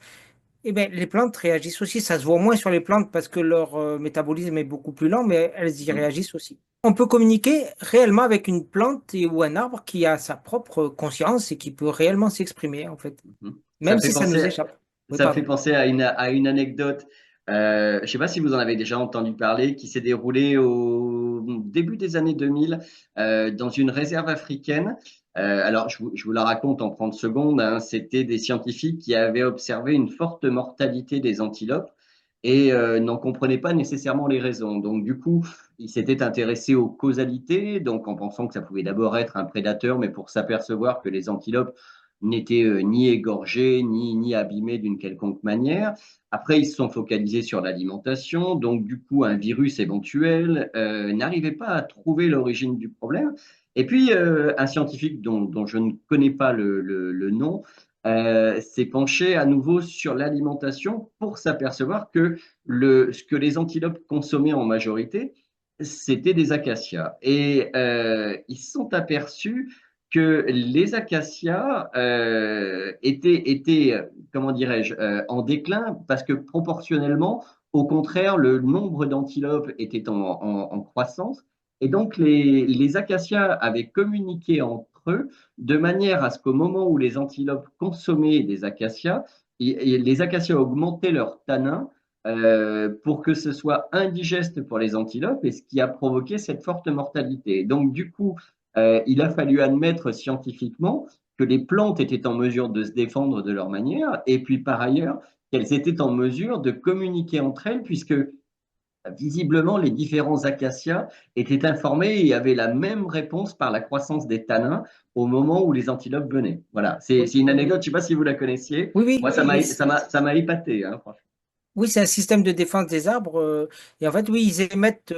Eh bien, les plantes réagissent aussi. Ça se voit moins sur les plantes parce que leur métabolisme est beaucoup plus lent, mais elles y Mhm. réagissent aussi. On peut communiquer réellement avec une plante ou un arbre qui a sa propre conscience et qui peut réellement s'exprimer, en fait, Mhm. même si ça nous échappe. Oui, Ça me fait pardon. penser à une anecdote. Je ne sais pas si vous en avez déjà entendu parler, qui s'est déroulée au début des années 2000 dans une réserve africaine. Alors, je vous la raconte en 30 secondes, hein. C'était des scientifiques qui avaient observé une forte mortalité des antilopes et n'en comprenaient pas nécessairement les raisons. Donc, du coup, ils s'étaient intéressés aux causalités, donc en pensant que ça pouvait d'abord être un prédateur, mais pour s'apercevoir que les antilopes n'étaient ni égorgés, ni abîmés d'une quelconque manière. Après, ils se sont focalisés sur l'alimentation, donc du coup, un virus éventuel n'arrivait pas à trouver l'origine du problème. Et puis, un scientifique dont je ne connais pas le nom s'est penché à nouveau sur l'alimentation pour s'apercevoir que ce que les antilopes consommaient en majorité, c'était des acacias. Et ils se sont aperçus que les acacias étaient, comment dirais-je, en déclin parce que proportionnellement, au contraire, le nombre d'antilopes était en croissance. Et donc, les acacias avaient communiqué entre eux de manière à ce qu'au moment où les antilopes consommaient des acacias, et les acacias augmentaient leur tanin pour que ce soit indigeste pour les antilopes, et ce qui a provoqué cette forte mortalité. Donc, du coup, il a fallu admettre scientifiquement que les plantes étaient en mesure de se défendre de leur manière, et puis par ailleurs, qu'elles étaient en mesure de communiquer entre elles, puisque visiblement, les différents acacias étaient informés et avaient la même réponse par la croissance des tanins au moment où les antilopes venaient. Voilà, Oui, c'est une anecdote, je ne sais pas si vous la connaissiez. oui, Moi, oui, ça m'a épaté, hein, franchement. oui, c'est un système de défense des arbres. Et en fait, oui, ils émettent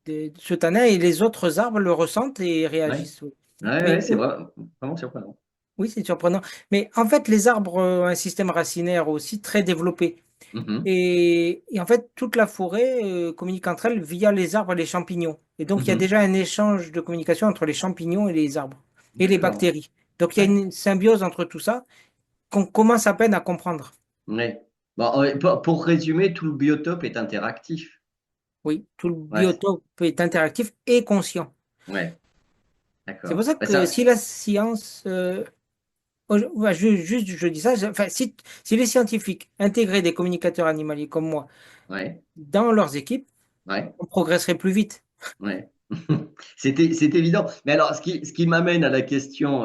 ce tanin et les autres arbres le ressentent et Ouais, réagissent. Oui, ouais, mais c'est vraiment surprenant. oui, c'est surprenant. Mais en fait, les arbres ont un système racinaire aussi très développé. Mhm, Et en fait, toute la forêt communique entre elles via les arbres et les champignons. Et donc, il y a mhm. déjà un échange de communication entre les champignons et les arbres et les D'accord. bactéries. Donc, il y a Ouais, une symbiose entre tout ça qu'on commence à peine à comprendre. ouais. Bon, pour résumer, tout le biotope est interactif. Oui, tout le Ouais, biotope est interactif et conscient. ouais, C'est pour d'accord. ça Bah, que ça, si la science, ouais, juste je dis ça, enfin, si les scientifiques intégraient des communicateurs animaliers comme moi ouais, dans leurs équipes, ouais. on progresserait plus vite. Ouais, c'est évident. Mais alors, ce qui m'amène à la question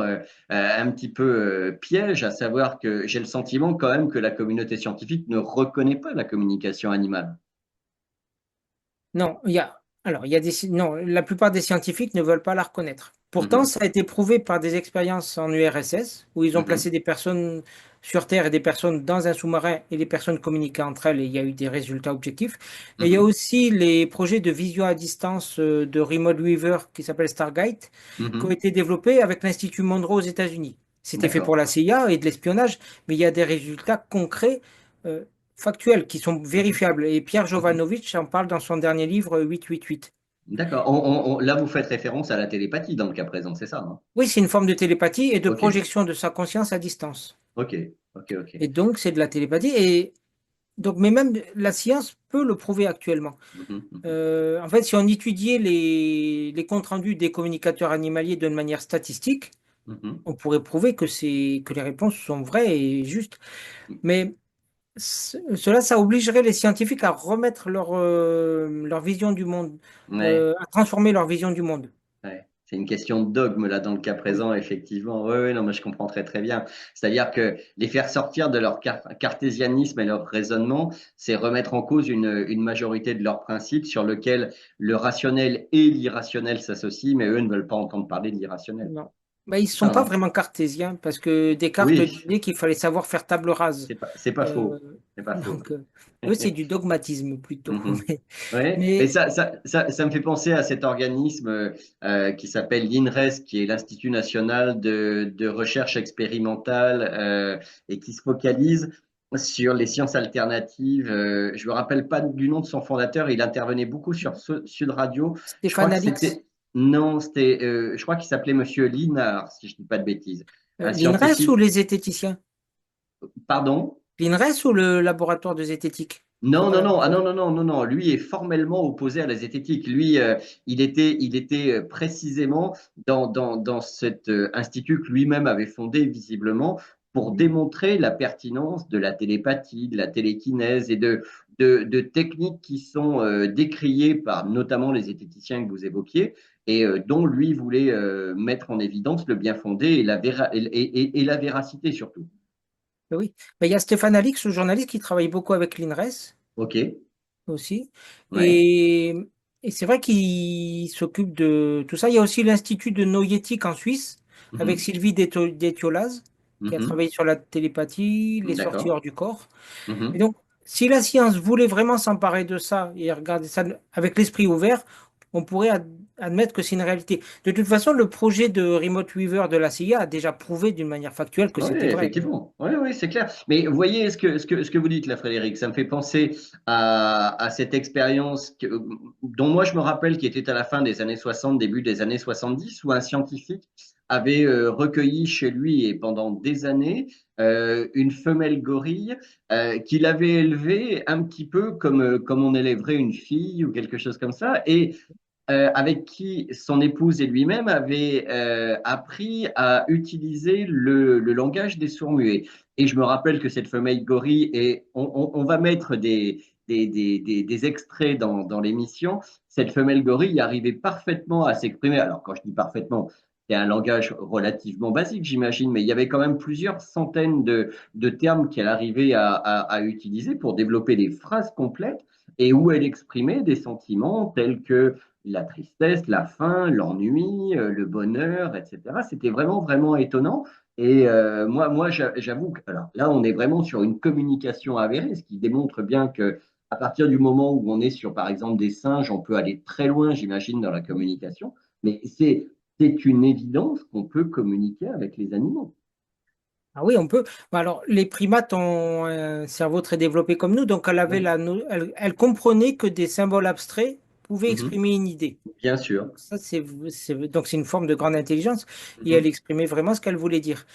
un petit peu piège, à savoir que j'ai le sentiment quand même que la communauté scientifique ne reconnaît pas la communication animale. Non, il y a non, la plupart des scientifiques ne veulent pas la reconnaître. Pourtant, Mhm, ça a été prouvé par des expériences en URSS, où ils ont mhm, placé des personnes sur Terre et des personnes dans un sous-marin, et les personnes communiquaient entre elles, et il y a eu des résultats objectifs. Et il y a mhm, aussi les projets de vision à distance de Remote Weaver, qui s'appelle Stargate, qui ont mhm. été développés avec l'Institut Monroe aux États-Unis. C'était fait pour D'accord. la CIA et de l'espionnage, mais il y a des résultats concrets. euh, Factuels, qui sont Mhm, vérifiables. Et Pierre mhm. Jovanovic en parle dans son dernier livre 888. D'accord. Là, vous faites référence à la télépathie dans le cas présent, c'est ça, hein? Oui, c'est une forme de télépathie et de Ok, projection de sa conscience à distance. ok, ok, ok. Et donc, c'est de la télépathie. Et donc, mais même la science peut le prouver actuellement. Mhm, mhm, En fait, si on étudiait les comptes rendus des communicateurs animaliers d'une manière statistique, mhm. on pourrait prouver que les réponses sont vraies et justes. Mais cela, ça obligerait les scientifiques à remettre leur vision du monde, Ouais. à transformer leur vision du monde. Ouais. C'est une question de dogme là dans le cas Oui. présent, effectivement. Oui, oui, non, mais je comprends très très bien. C'est-à-dire que les faire sortir de leur cartésianisme et leur raisonnement, c'est remettre en cause une majorité de leurs principes sur lesquels le rationnel et l'irrationnel s'associent, mais eux ne veulent pas entendre parler de l'irrationnel. Non. Mais ils ne C'est sont ça, pas hein? vraiment cartésiens parce que Descartes Oui, disait qu'il fallait savoir faire table rase. c'est pas Euh, faux. C'est pas faux. donc, eux, c'est du dogmatisme plutôt. Mhm. Mais, Ouais, mais mais ça me fait penser à cet organisme qui s'appelle l'INRES, qui est l'Institut national de recherche expérimentale et qui se focalise sur les sciences alternatives. Je me rappelle pas du nom de son fondateur, il intervenait beaucoup sur Sud Radio. Je crois Stéphane que Alix, c'était, non, c'était, je crois qu'il s'appelait Monsieur Linard, si je dis pas de bêtises. Un l'INRES ou scientifique, les zététiciens? pardon? L'INRES ou le laboratoire de zététique? C'est Non, pas non, la même non, ah non, chose. non, non, non, non. Lui est formellement opposé à la zététique. Lui, il était précisément dans cet institut que lui-même avait fondé visiblement pour Mhm. démontrer la pertinence de la télépathie, de la télékinèse et de techniques qui sont décriées par notamment les zététiciens que vous évoquiez et dont lui voulait mettre en évidence le bien fondé et et la véracité surtout. Ben oui. Ben, il y a Stéphane Alix, le journaliste qui travaille beaucoup avec l'INRES OK, aussi. ouais. Et, et c'est vrai qu'il s'occupe de tout ça. Il y a aussi l'Institut de Noétique en Suisse, avec Mhm, Sylvie Détiolaz, qui a mhm. travaillé sur la télépathie, les sorties D'accord. hors du corps. Et Mhm. donc, si la science voulait vraiment s'emparer de ça et regarder ça avec l'esprit ouvert, on pourrait admettre que c'est une réalité. De toute façon, le projet de Remote Weaver de la CIA a déjà prouvé d'une manière factuelle que Oui, c'était vrai. effectivement. Oui, oui, c'est clair. Mais vous voyez ce que vous dites là, Frédéric, ça me fait penser à cette expérience dont moi je me rappelle qui était à la fin des années 60, début des années 70, où un scientifique avait recueilli chez lui et pendant des années une femelle gorille qu'il avait élevée un petit peu comme on élèverait une fille ou quelque chose comme ça. Et avec qui son épouse et lui-même avaient appris à utiliser le langage des sourds-muets. Et je me rappelle que cette femelle gorille, et on va mettre des extraits dans l'émission, cette femelle gorille arrivait parfaitement à s'exprimer. Alors, quand je dis parfaitement, c'est un langage relativement basique, j'imagine, mais il y avait quand même plusieurs centaines de termes qu'elle arrivait à utiliser pour développer des phrases complètes et où elle exprimait des sentiments tels que la tristesse, la faim, l'ennui, le bonheur, etc. C'était vraiment, vraiment étonnant. Et moi, j'avoue que alors, là, on est vraiment sur une communication avérée, ce qui démontre bien que à partir du moment où on est sur, par exemple, des singes, on peut aller très loin, j'imagine, dans la communication. Mais c'est une évidence qu'on peut communiquer avec les animaux. Ah oui, on peut. Bah alors, les primates ont un cerveau très développé comme nous, donc elle avait Oui. elle comprenait que des symboles abstraits pouvaient Mhm. exprimer une idée. Bien sûr. Donc ça, donc c'est une forme de grande intelligence et elle Mhm. exprimait vraiment ce qu'elle voulait dire.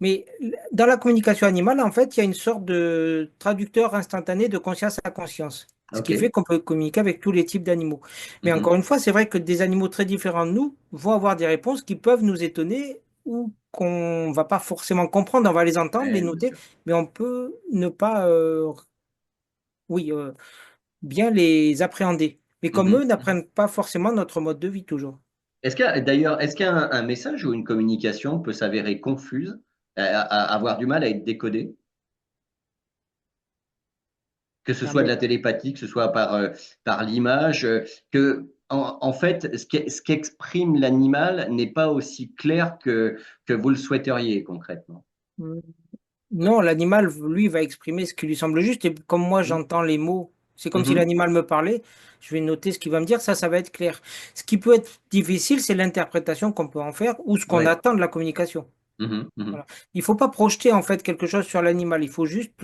Mais dans la communication animale, en fait, il y a une sorte de traducteur instantané de conscience à conscience, ce qui fait OK. qu'on peut communiquer avec tous les types d'animaux. Mais encore Mhm. une fois, c'est vrai que des animaux très différents de nous vont avoir des réponses qui peuvent nous étonner ou qu'on va pas forcément comprendre. On va les entendre, les Ouais, bien noter, sûr. mais on peut ne pas, oui, bien les appréhender. Mais comme eux Mhm. Mhm. n'apprennent pas forcément notre mode de vie toujours. Est-ce qu'un message ou une communication peut s'avérer confuse, avoir du mal à être décodé, que ce soit de la télépathie, que ce soit par l'image, en fait, ce qu'exprime l'animal n'est pas aussi clair que vous le souhaiteriez concrètement. Non, l'animal, lui, va exprimer ce qui lui semble juste. Et comme moi, Mhm. j'entends les mots, c'est comme si Mhm. l'animal me parlait. Je vais noter ce qu'il va me dire. Ça va être clair. Ce qui peut être difficile, c'est l'interprétation qu'on peut en faire ou ce qu'on Ouais. attend de la communication. Mhm. Mhm. Voilà. Il faut pas projeter en fait quelque chose sur l'animal. Il faut juste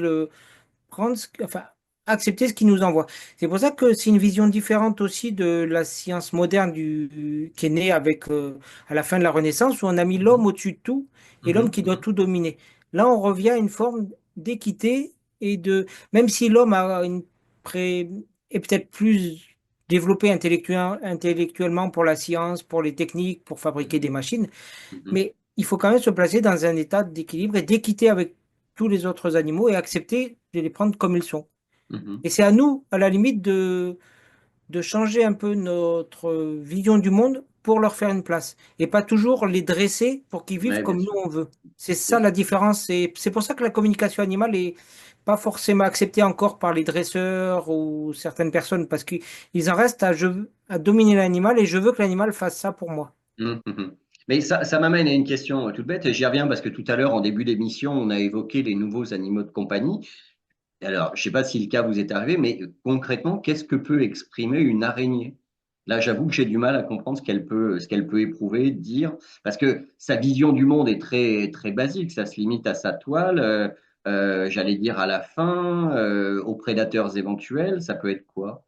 enfin, accepter ce qu'il nous envoie. C'est pour ça que c'est une vision différente aussi de la science moderne qui est née à la fin de la Renaissance, où on a mis l'homme au-dessus de tout et l'homme Mhm. qui doit Mhm. tout dominer. Là, on revient à une forme d'équité même si l'homme est peut-être plus développé intellectuellement pour la science, pour les techniques, pour fabriquer des Mhm. machines, Mhm. mais il faut quand même se placer dans un état d'équilibre et d'équité avec tous les autres animaux et accepter de les prendre comme ils sont. Mhm. Et c'est à nous, à la limite, de changer un peu notre vision du monde pour leur faire une place. Et pas toujours les dresser pour qu'ils vivent Ouais, bien comme nous sûr. on veut. C'est Bien ça la sûr. différence. Et c'est pour ça que la communication animale est pas forcément acceptée encore par les dresseurs ou certaines personnes, parce qu'ils en restent à dominer l'animal et je veux que l'animal fasse ça pour moi. Mhm. Mhm. Mais ça m'amène à une question toute bête, et j'y reviens parce que tout à l'heure, en début d'émission, on a évoqué les nouveaux animaux de compagnie. Alors, je ne sais pas si le cas vous est arrivé, mais concrètement, qu'est-ce que peut exprimer une araignée? Là, j'avoue que j'ai du mal à comprendre ce qu'elle peut éprouver, dire, parce que sa vision du monde est très, très basique. Ça se limite à sa toile, j'allais dire à la faim, aux prédateurs éventuels. Ça peut être quoi?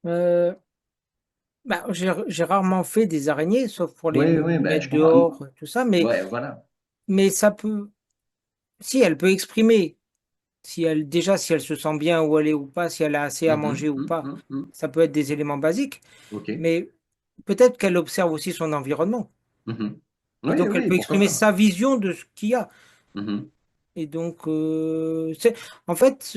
Euh, j'ai rarement fait des araignées, sauf pour les Oui, oui, ben, mettre je comprends. dehors, tout ça, Ouais, voilà. mais ça peut, si elle peut exprimer, si elle se sent bien où elle est ou pas, si elle a assez à Mhm, manger ou mhm, pas, mhm, mhm. ça peut être des éléments basiques, OK. mais peut-être qu'elle observe aussi son environnement. Mhm. Et Oui, donc, elle oui, peut pourquoi exprimer pas. sa vision de ce qu'il y a. Mhm, Et donc, en fait,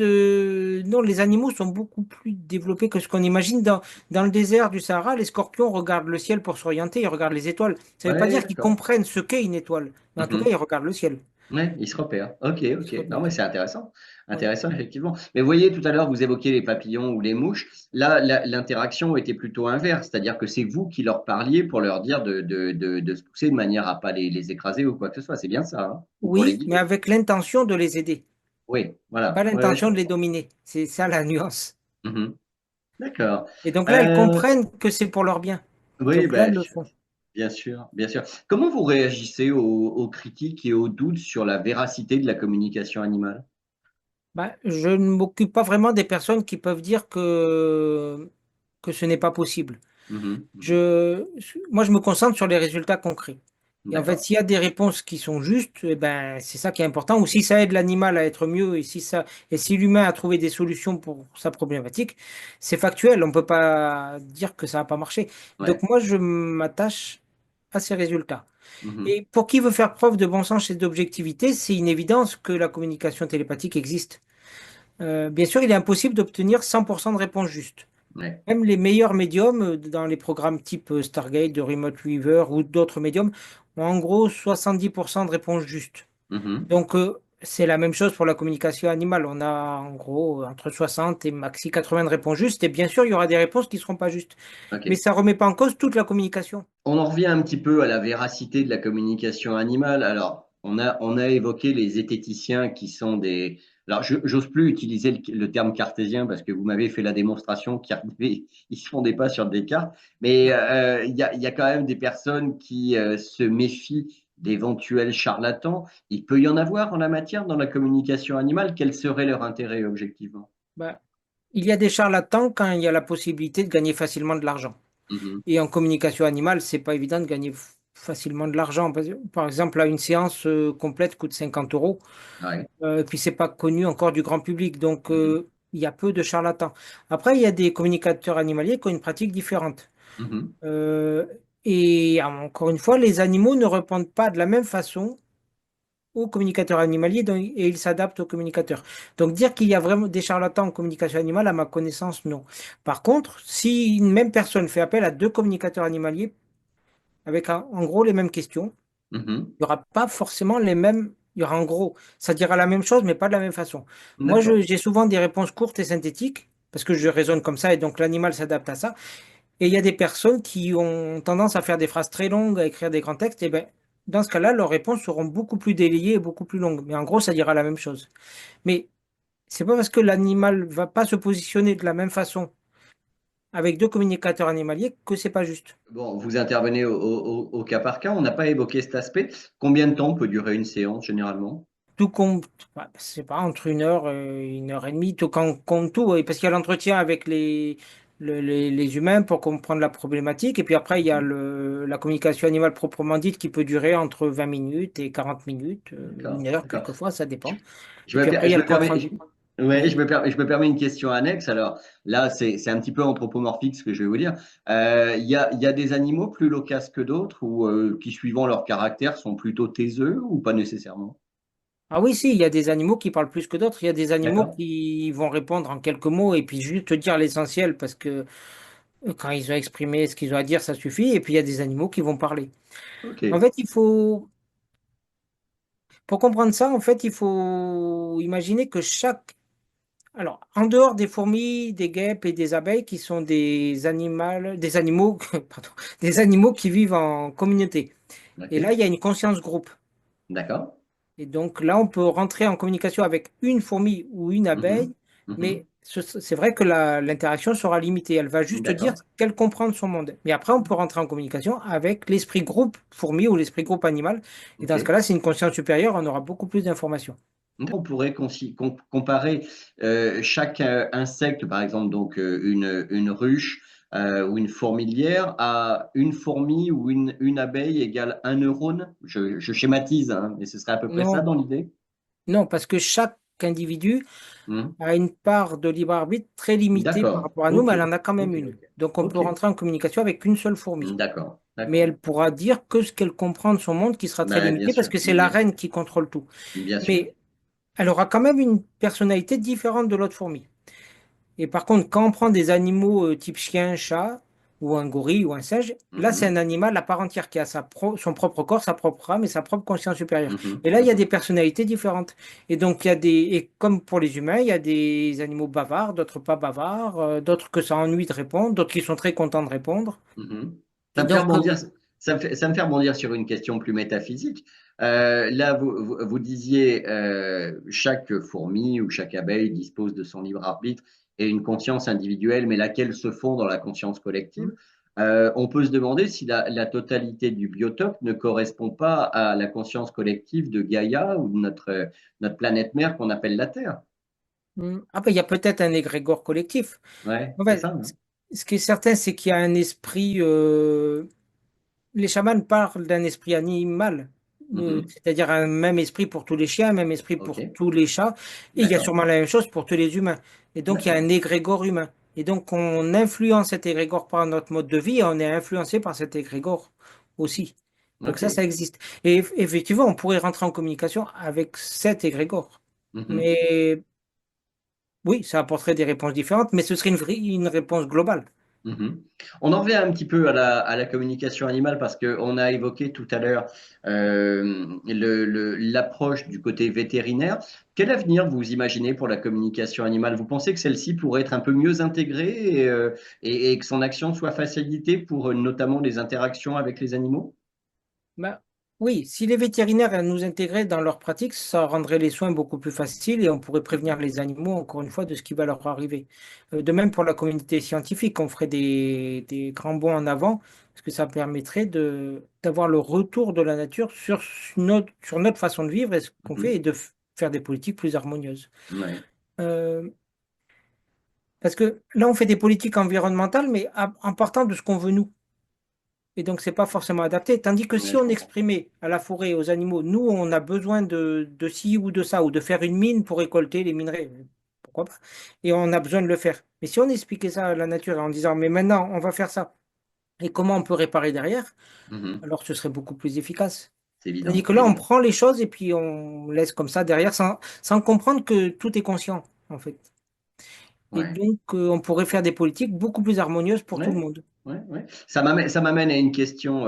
non, les animaux sont beaucoup plus développés que ce qu'on imagine. Dans le désert du Sahara, les scorpions regardent le ciel pour s'orienter, ils regardent les étoiles. Ça ne veut pas ouais, dire qu'ils d'accord. comprennent ce qu'est une étoile, mais en tout cas, ils Mhm. regardent le ciel. Ouais, il se repère. Ok, Ils se ok. Non, mais repèrent. c'est intéressant. Oui. Intéressant, effectivement. Mais vous voyez, tout à l'heure, vous évoquiez les papillons ou les mouches. Là, l'interaction était plutôt inverse. C'est-à-dire que c'est vous qui leur parliez pour leur dire de se pousser de manière à pas les écraser ou quoi que ce soit. C'est bien ça, hein? Ou pour les Oui, mais guider. avec l'intention de les aider, Oui, pas voilà. Ouais, ouais, je l'intention de les comprends. dominer. C'est ça la nuance. Mhm. D'accord. Et donc là, elles Euh, comprennent que c'est pour leur bien. oui, Donc là, elles ben, le font. bien sûr, bien sûr. Comment vous réagissez aux critiques et aux doutes sur la véracité de la communication animale? Bah, je ne m'occupe pas vraiment des personnes qui peuvent dire que ce n'est pas possible. Mhm, mhm. Je, moi, je me concentre sur les résultats concrets. Et en fait, D'accord. s'il y a des réponses qui sont justes, eh ben, c'est ça qui est important. Ou si ça aide l'animal à être mieux et si l'humain a trouvé des solutions pour sa problématique, c'est factuel. On ne peut pas dire que ça n'a pas marché. Donc, Ouais. moi, je m'attache à ces résultats. Mhm, Et pour qui veut faire preuve de bon sens et d'objectivité, c'est une évidence que la communication télépathique existe. Bien sûr, il est impossible d'obtenir 100% de réponses justes. ouais. Même les meilleurs médiums dans les programmes type Stargate, de Remote Weaver ou d'autres médiums ont en gros 70% de réponses justes. Mhm. Donc, c'est la même chose pour la communication animale. On a en gros entre 60 et maxi 80 de réponses justes. Et bien sûr, il y aura des réponses qui ne seront pas justes. Mais OK. ça ne remet pas en cause toute la communication. On en revient un petit peu à la véracité de la communication animale. Alors, on a évoqué les zététiciens qui sont des... Alors, j'ose plus utiliser le terme cartésien parce que vous m'avez fait la démonstration qu'ils ils se font des pas sur Descartes. Mais il y a quand même des personnes qui se méfient d'éventuels charlatans. Il peut y en avoir en la matière dans la communication animale. Quel serait leur intérêt objectivement? Bah, il y a des charlatans quand il y a la possibilité de gagner facilement de l'argent. Mhm. Et en communication animale, c'est pas évident de gagner facilement de l'argent. Par exemple, là, une séance complète coûte 50 euros. Ouais. Et puis, c'est pas connu encore du grand public. Donc, Mhm. il y a peu de charlatans. Après, il y a des communicateurs animaliers qui ont une pratique différente. Mhm. Euh, et encore une fois, les animaux ne répondent pas de la même façon aux communicateurs animaliers et ils s'adaptent aux communicateurs. Donc, dire qu'il y a vraiment des charlatans en communication animale, à ma connaissance, non. Par contre, si une même personne fait appel à deux communicateurs animaliers, avec en gros les mêmes questions. Mhm. Il n'y aura pas forcément les mêmes. Il y aura en gros, ça dira la même chose, mais pas de la même façon. Moi, D'accord. j'ai souvent des réponses courtes et synthétiques, parce que je raisonne comme ça, et donc l'animal s'adapte à ça. Et il y a des personnes qui ont tendance à faire des phrases très longues, à écrire des grands textes, et ben, dans ce cas-là, leurs réponses seront beaucoup plus délayées et beaucoup plus longues. Mais en gros, ça dira la même chose. Mais c'est pas parce que l'animal va pas se positionner de la même façon avec deux communicateurs animaliers que c'est pas juste. Bon, vous intervenez au cas par cas. On n'a pas évoqué cet aspect. Combien de temps peut durer une séance généralement? Tout compte, bah, c'est pas entre une heure et demie, tout compte tout, oui, parce qu'il y a l'entretien avec les humains pour comprendre la problématique, et puis après il y a la communication animale proprement dite qui peut durer entre 20 minutes et 40 minutes, D'accord, une heure d'accord. quelquefois, ça dépend. Je Et me, puis après per- il y je a le me compte permets, rendu. ouais, Oui. je me permets une question annexe. Alors là, c'est un petit peu anthropomorphique ce que je vais vous dire. Il y a des animaux plus loquaces que d'autres ou qui, suivant leur caractère, sont plutôt taiseux ou pas nécessairement? Ah oui, si, il y a des animaux qui parlent plus que d'autres, il y a des animaux D'accord. qui vont répondre en quelques mots et puis juste te dire l'essentiel parce que quand ils ont exprimé ce qu'ils ont à dire, ça suffit, et puis il y a des animaux qui vont parler. Ok. En fait, pour comprendre ça, en fait, il faut imaginer que alors, en dehors des fourmis, des guêpes et des abeilles, qui sont des animaux, pardon, des animaux qui vivent en communauté. Et là, Ok. il y a une conscience groupe. D'accord. Et donc là, on peut rentrer en communication avec une fourmi ou une Mhm. abeille, Mhm. mais c'est vrai que l'interaction sera limitée. Elle va juste dire D'accord. qu'elle comprend de son monde. Mais après, on peut rentrer en communication avec l'esprit groupe fourmi ou l'esprit groupe animal. Et dans ce Ok. cas-là, c'est une conscience supérieure, on aura beaucoup plus d'informations. On pourrait comparer chaque insecte, par exemple, donc une ruche ou une fourmilière, à une fourmi ou une abeille égale un neurone. Je schématise, hein, mais ce serait à peu près ça Non, dans l'idée. non, parce que chaque individu Hmm. a une part de libre arbitre très limitée par D'accord. rapport à nous, mais Ok. elle en a quand même Ok. une. Ok. Donc on peut Ok. rentrer en communication avec une seule fourmi. D'accord. Mais D'accord. elle pourra dire que ce qu'elle comprend de son monde qui sera très Bah, bien limité parce sûr. que c'est Mais la bien sûr. reine qui contrôle tout. Bien sûr. Mais elle aura quand même une personnalité différente de l'autre fourmi. Et par contre, quand on prend des animaux type chien, chat, ou un gorille ou un singe, là, c'est un Mhm. animal à part entière qui a son propre corps, sa propre âme et sa propre conscience supérieure. Mhm. Et là, il y a des Mhm. personnalités différentes. Et donc, et comme pour les humains, il y a des animaux bavards, d'autres pas bavards, d'autres que ça ennuie de répondre, d'autres qui sont très contents de répondre. Mhm. Ça Et me fait donc, rebondir, ça me fait rebondir sur une question plus métaphysique. Là, vous disiez chaque fourmi ou chaque abeille dispose de son libre arbitre et une conscience individuelle, mais laquelle se fond dans la conscience Mm. collective. On peut se demander si la totalité du biotope ne correspond pas à la conscience collective de Gaïa ou de notre planète mère qu'on appelle la Terre. Mm. Après, il y a peut-être un égrégore collectif. Ouais, En c'est fait, ça, hein. ce qui est certain, c'est qu'il y a un esprit. Les chamans parlent d'un esprit animal, Mhm. c'est-à-dire un même esprit pour tous les chiens, un même esprit Ok, pour tous les chats, et il y a d'accord, sûrement la même chose pour tous les humains. Et donc, il y a un d'accord. égrégore humain. Et donc, on influence cet égrégore par notre mode de vie et on est influencé par cet égrégore aussi. Donc Ok. ça existe. Et effectivement, on pourrait rentrer en communication avec cet égrégore. Mhm. Mais oui, ça apporterait des réponses différentes, mais ce serait une réponse globale. Mhm. On en revient un petit peu à la communication animale parce qu'on a évoqué tout à l'heure l'approche du côté vétérinaire. Quel avenir vous imaginez pour la communication animale? Vous pensez que celle-ci pourrait être un peu mieux intégrée et que son action soit facilitée pour notamment les interactions avec les animaux? Bah, oui, si les vétérinaires nous intégraient dans leur pratique, ça rendrait les soins beaucoup plus faciles et on pourrait prévenir Mhm. les animaux, encore une fois, de ce qui va leur arriver. De même pour la communauté scientifique, on ferait des grands bonds en avant, parce que ça permettrait d'avoir le retour de la nature sur notre façon de vivre et ce qu'on fait Mhm. et de faire des politiques plus harmonieuses. Ouais. Euh, Parce que là, on fait des politiques environnementales, mais en partant de ce qu'on veut nous. Et donc, c'est pas forcément adapté. Tandis que Ouais, si je on comprends. exprimait à la forêt, aux animaux, nous, on a besoin de ci ou de ça, ou de faire une mine pour récolter les minerais, pourquoi pas? Et on a besoin de le faire. Mais si on expliquait ça à la nature en disant, mais maintenant, on va faire ça, et comment on peut réparer derrière, Mhm. alors ce serait beaucoup plus efficace. C'est Tandis évident, que c'est là, on évident. prend les choses et puis on laisse comme ça derrière sans comprendre que tout est conscient, en fait. Et Ouais. donc, on pourrait faire des politiques beaucoup plus harmonieuses pour tout le Ouais, monde. ouais, ouais. Ça m'amène à une question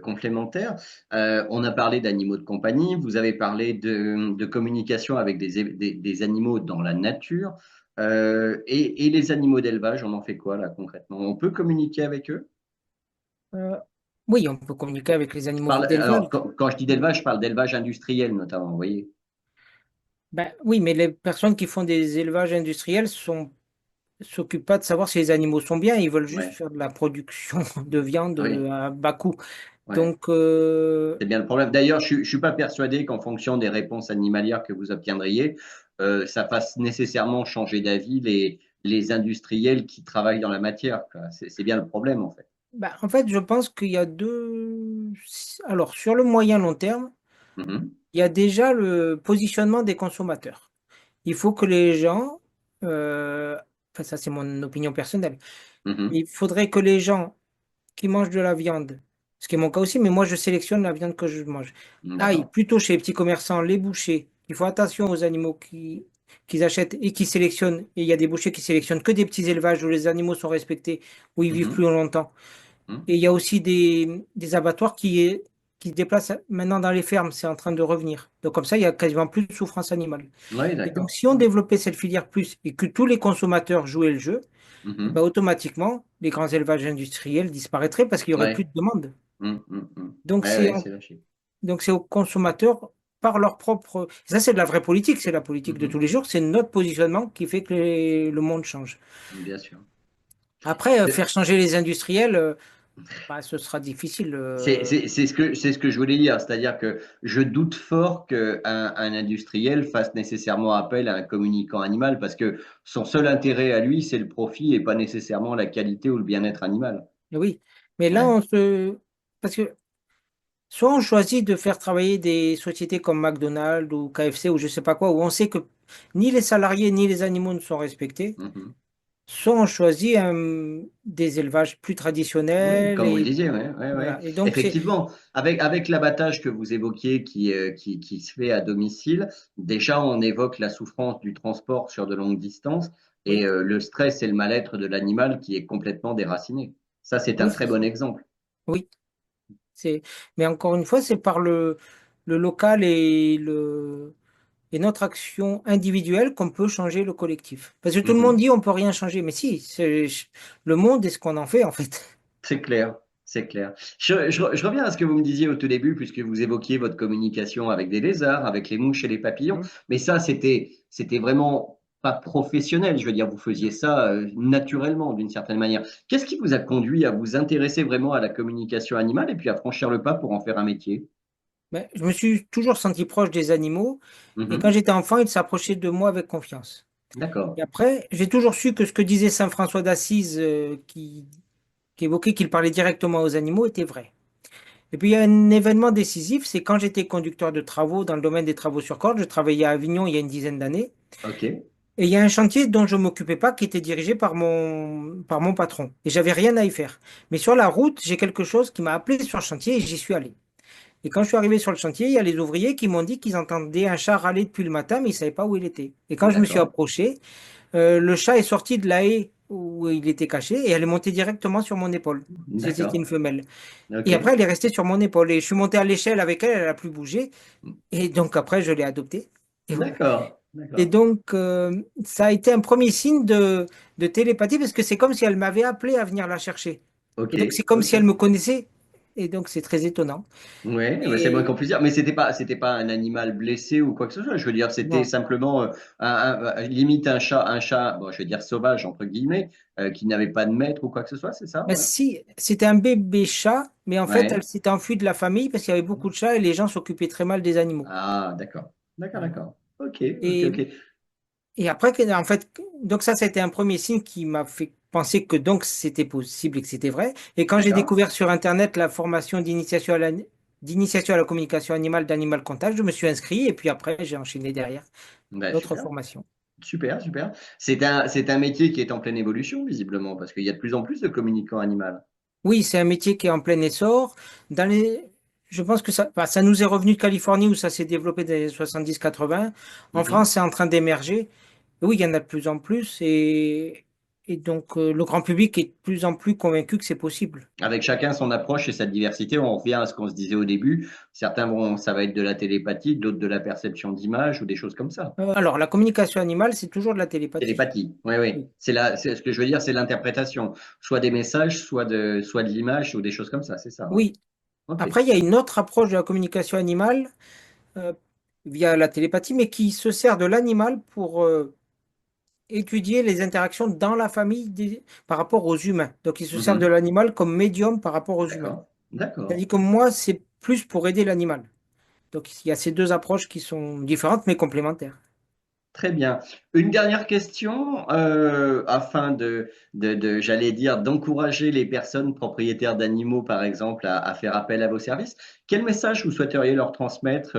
complémentaire. On a parlé d'animaux de compagnie, vous avez parlé de communication avec des animaux dans la nature. Et les animaux d'élevage, on en fait quoi là concrètement? On peut communiquer avec eux? Euh, oui, on peut communiquer avec les Je animaux parle, d'élevage. alors, quand je dis d'élevage, je parle d'élevage industriel notamment, vous voyez? Ben, oui, mais les personnes qui font des élevages industriels s'occupent pas de savoir si les animaux sont bien, ils veulent juste Ouais, faire de la production de viande oui, à bas coût. ouais. Donc, C'est bien le problème. D'ailleurs, je ne suis pas persuadé qu'en fonction des réponses animalières que vous obtiendriez, ça fasse nécessairement changer d'avis les industriels qui travaillent dans la matière, quoi. C'est bien le problème, en fait. ben, en fait, je pense qu'il y a deux. Alors, sur le moyen long terme, Mhm, il y a déjà le positionnement des consommateurs. Il faut que les gens, euh, enfin, ça c'est mon opinion personnelle, mhm. il faudrait que les gens qui mangent de la viande, ce qui est mon cas aussi, mais moi je sélectionne la viande que je mange. Aille D'accord. plutôt chez les petits commerçants, les bouchers. Il faut attention aux animaux qu'ils achètent et qui sélectionnent. Et il y a des bouchers qui sélectionnent que des petits élevages où les animaux sont respectés, où ils vivent plus Mhm, longtemps. mhm. Et il y a aussi des abattoirs qui se déplacent maintenant dans les fermes. C'est en train de revenir. Donc comme ça, il y a quasiment plus de souffrance animale. Oui, Et donc d'accord. si on développait cette filière plus et que tous les consommateurs jouaient le jeu, eh ben, Mhm. automatiquement, les grands élevages industriels disparaîtraient parce qu'il n'y aurait plus Ouais. de demande. Mhm, mhm, mhm. Donc Ouais, c'est ouais, c'est logique. donc c'est aux consommateurs par leur propre. Ça, c'est de la vraie politique, c'est la politique de tous Mhm. les jours, c'est notre positionnement qui fait que le monde change. Bien sûr. Après, faire changer les industriels, bah, ce sera difficile. C'est ce que je voulais dire, c'est-à-dire que je doute fort un industriel fasse nécessairement appel à un communicant animal parce que son seul intérêt à lui, c'est le profit et pas nécessairement la qualité ou le bien-être animal. Oui, mais là, Ouais. parce que soit on choisit de faire travailler des sociétés comme McDonald's ou KFC ou je sais pas quoi, où on sait que ni les salariés ni les animaux ne sont respectés. Mhm. Soit on choisit des élevages plus Oui, traditionnels comme vous le et disiez, ouais, ouais, ouais. voilà. Et donc c'est Effectivement, avec l'abattage que vous évoquiez qui se fait à domicile, déjà on évoque la souffrance du transport sur de longues distances et oui, le stress et le mal-être de l'animal qui est complètement déraciné. Ça, c'est un oui, très c'est bon ça. exemple. Oui, c'est. Mais encore une fois, c'est par le local et notre action individuelle qu'on peut changer le collectif. Parce que tout le monde Mhm. dit on peut rien changer, mais si, le monde est ce qu'on en fait en fait. C'est clair, c'est clair. Je reviens à ce que vous me disiez au tout début, puisque vous évoquiez votre communication avec des lézards, avec les mouches et les papillons. Mm. Mais ça, c'était vraiment. pas professionnel, je veux dire, vous faisiez ça naturellement d'une certaine manière. Qu'est-ce qui vous a conduit à vous intéresser vraiment à la communication animale et puis à franchir le pas pour en faire un métier? Ben, je me suis toujours senti proche des animaux et quand Mhm. j'étais enfant, ils s'approchaient de moi avec confiance. D'accord. Et après, j'ai toujours su que ce que disait Saint François d'Assise, qui évoquait qu'il parlait directement aux animaux, était vrai. Et puis il y a un événement décisif, c'est quand j'étais conducteur de travaux dans le domaine des travaux sur corde, je travaillais à Avignon il y a une dizaine d'années, OK. et il y a un chantier dont je ne m'occupais pas qui était dirigé par mon patron. Et j'avais rien à y faire. Mais sur la route, j'ai quelque chose qui m'a appelé sur le chantier et j'y suis allé. Et quand je suis arrivé sur le chantier, il y a les ouvriers qui m'ont dit qu'ils entendaient un chat râler depuis le matin, mais ils ne savaient pas où il était. Et quand je me suis D'accord. approché, le chat est sorti de la haie où il était caché et elle est montée directement sur mon épaule. C'était une D'accord. femelle. Et OK. après, elle est restée sur mon épaule. Et je suis monté à l'échelle avec elle, elle n'a plus bougé. Et donc après, je l'ai adoptée. Et voilà. D'accord. Et D'accord. donc, ça a été un premier signe de télépathie parce que c'est comme si elle m'avait appelé à venir la chercher. Et donc, c'est OK. comme si elle OK. me connaissait. Et donc, c'est très étonnant. Ouais, bah, c'est moins Et qu'on puisse dire. Mais c'était pas un animal blessé ou quoi que ce soit. Je veux dire, c'était non. simplement limite un chat, bon, je vais dire sauvage entre guillemets, qui n'avait pas de maître ou quoi que ce soit, c'est ça? Ben Ouais. si, c'était un bébé chat, mais en fait, elle Ouais. s'est enfuie de la famille parce qu'il y avait beaucoup de chats et les gens s'occupaient très mal des animaux. Ah, d'accord. D'accord, Voilà. d'accord. Ok, ok, Et, ok. et après, en fait, donc ça a été un premier signe qui m'a fait penser que donc c'était possible et que c'était vrai. Et quand j'ai D'accord. découvert sur Internet la formation d'initiation à la communication animale d'Animal Contact, je me suis inscrit et puis après, j'ai enchaîné derrière Bah, d'autres super. formations. Super, super. C'est un métier qui est en pleine évolution, visiblement, parce qu'il y a de plus en plus de communicants animaux. Oui, c'est un métier qui est en plein essor. Je pense que ça nous est revenu de Californie où ça s'est développé dans les 70-80. En Mhm. France, c'est en train d'émerger. Et oui, il y en a de plus en plus et donc le grand public est de plus en plus convaincu que c'est possible. Avec chacun son approche et sa diversité, on revient à ce qu'on se disait au début. Certains vont, ça va être de la télépathie, d'autres de la perception d'image ou des choses comme ça. Alors, la communication animale, c'est toujours de la télépathie. Télépathie, oui, oui. Oui. C'est ce que je veux dire, c'est l'interprétation, soit des messages, soit de l'image ou des choses comme ça, c'est ça, hein. Oui. Ok. Après, il y a une autre approche de la communication animale euh, via la télépathie, mais qui se sert de l'animal pour étudier les interactions dans la famille par rapport aux humains. Donc, ils se servent de Mhm. l'animal comme médium par rapport aux humains. D'accord, d'accord. C'est-à-dire que moi, c'est plus pour aider l'animal. Donc, il y a ces deux approches qui sont différentes mais complémentaires. Très bien. Une dernière question, afin j'allais dire, d'encourager les personnes propriétaires d'animaux, par exemple, à faire appel à vos services. Quel message vous souhaiteriez leur transmettre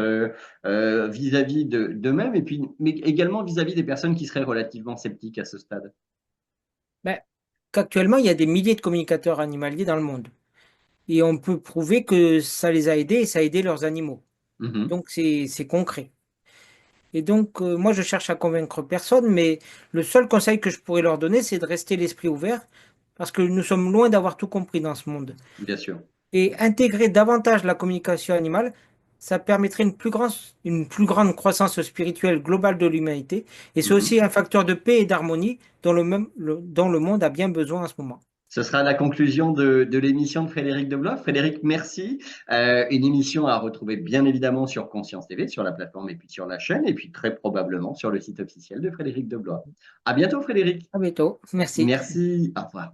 vis-à-vis d'eux-mêmes et puis, mais également vis-à-vis des personnes qui seraient relativement sceptiques à ce stade? Ben, qu'actuellement, il y a des milliers de communicateurs animaliers dans le monde. Et on peut prouver que ça les a aidés et ça a aidé leurs animaux. Mhm. Donc, c'est concret. Et donc, moi, je cherche à convaincre personne, mais le seul conseil que je pourrais leur donner, c'est de rester l'esprit ouvert, parce que nous sommes loin d'avoir tout compris dans ce monde. Bien sûr. Et intégrer davantage la communication animale, ça permettrait une plus grande croissance spirituelle globale de l'humanité. Et c'est Mhm. aussi un facteur de paix et d'harmonie dont le monde a bien besoin en ce moment. Ce sera la conclusion de l'émission de Frédéric Deblois. Frédéric, merci. Une émission à retrouver bien évidemment sur Conscience TV, sur la plateforme et puis sur la chaîne, et puis très probablement sur le site officiel de Frédéric Deblois. À bientôt, Frédéric. À bientôt. Merci. Merci. Au revoir.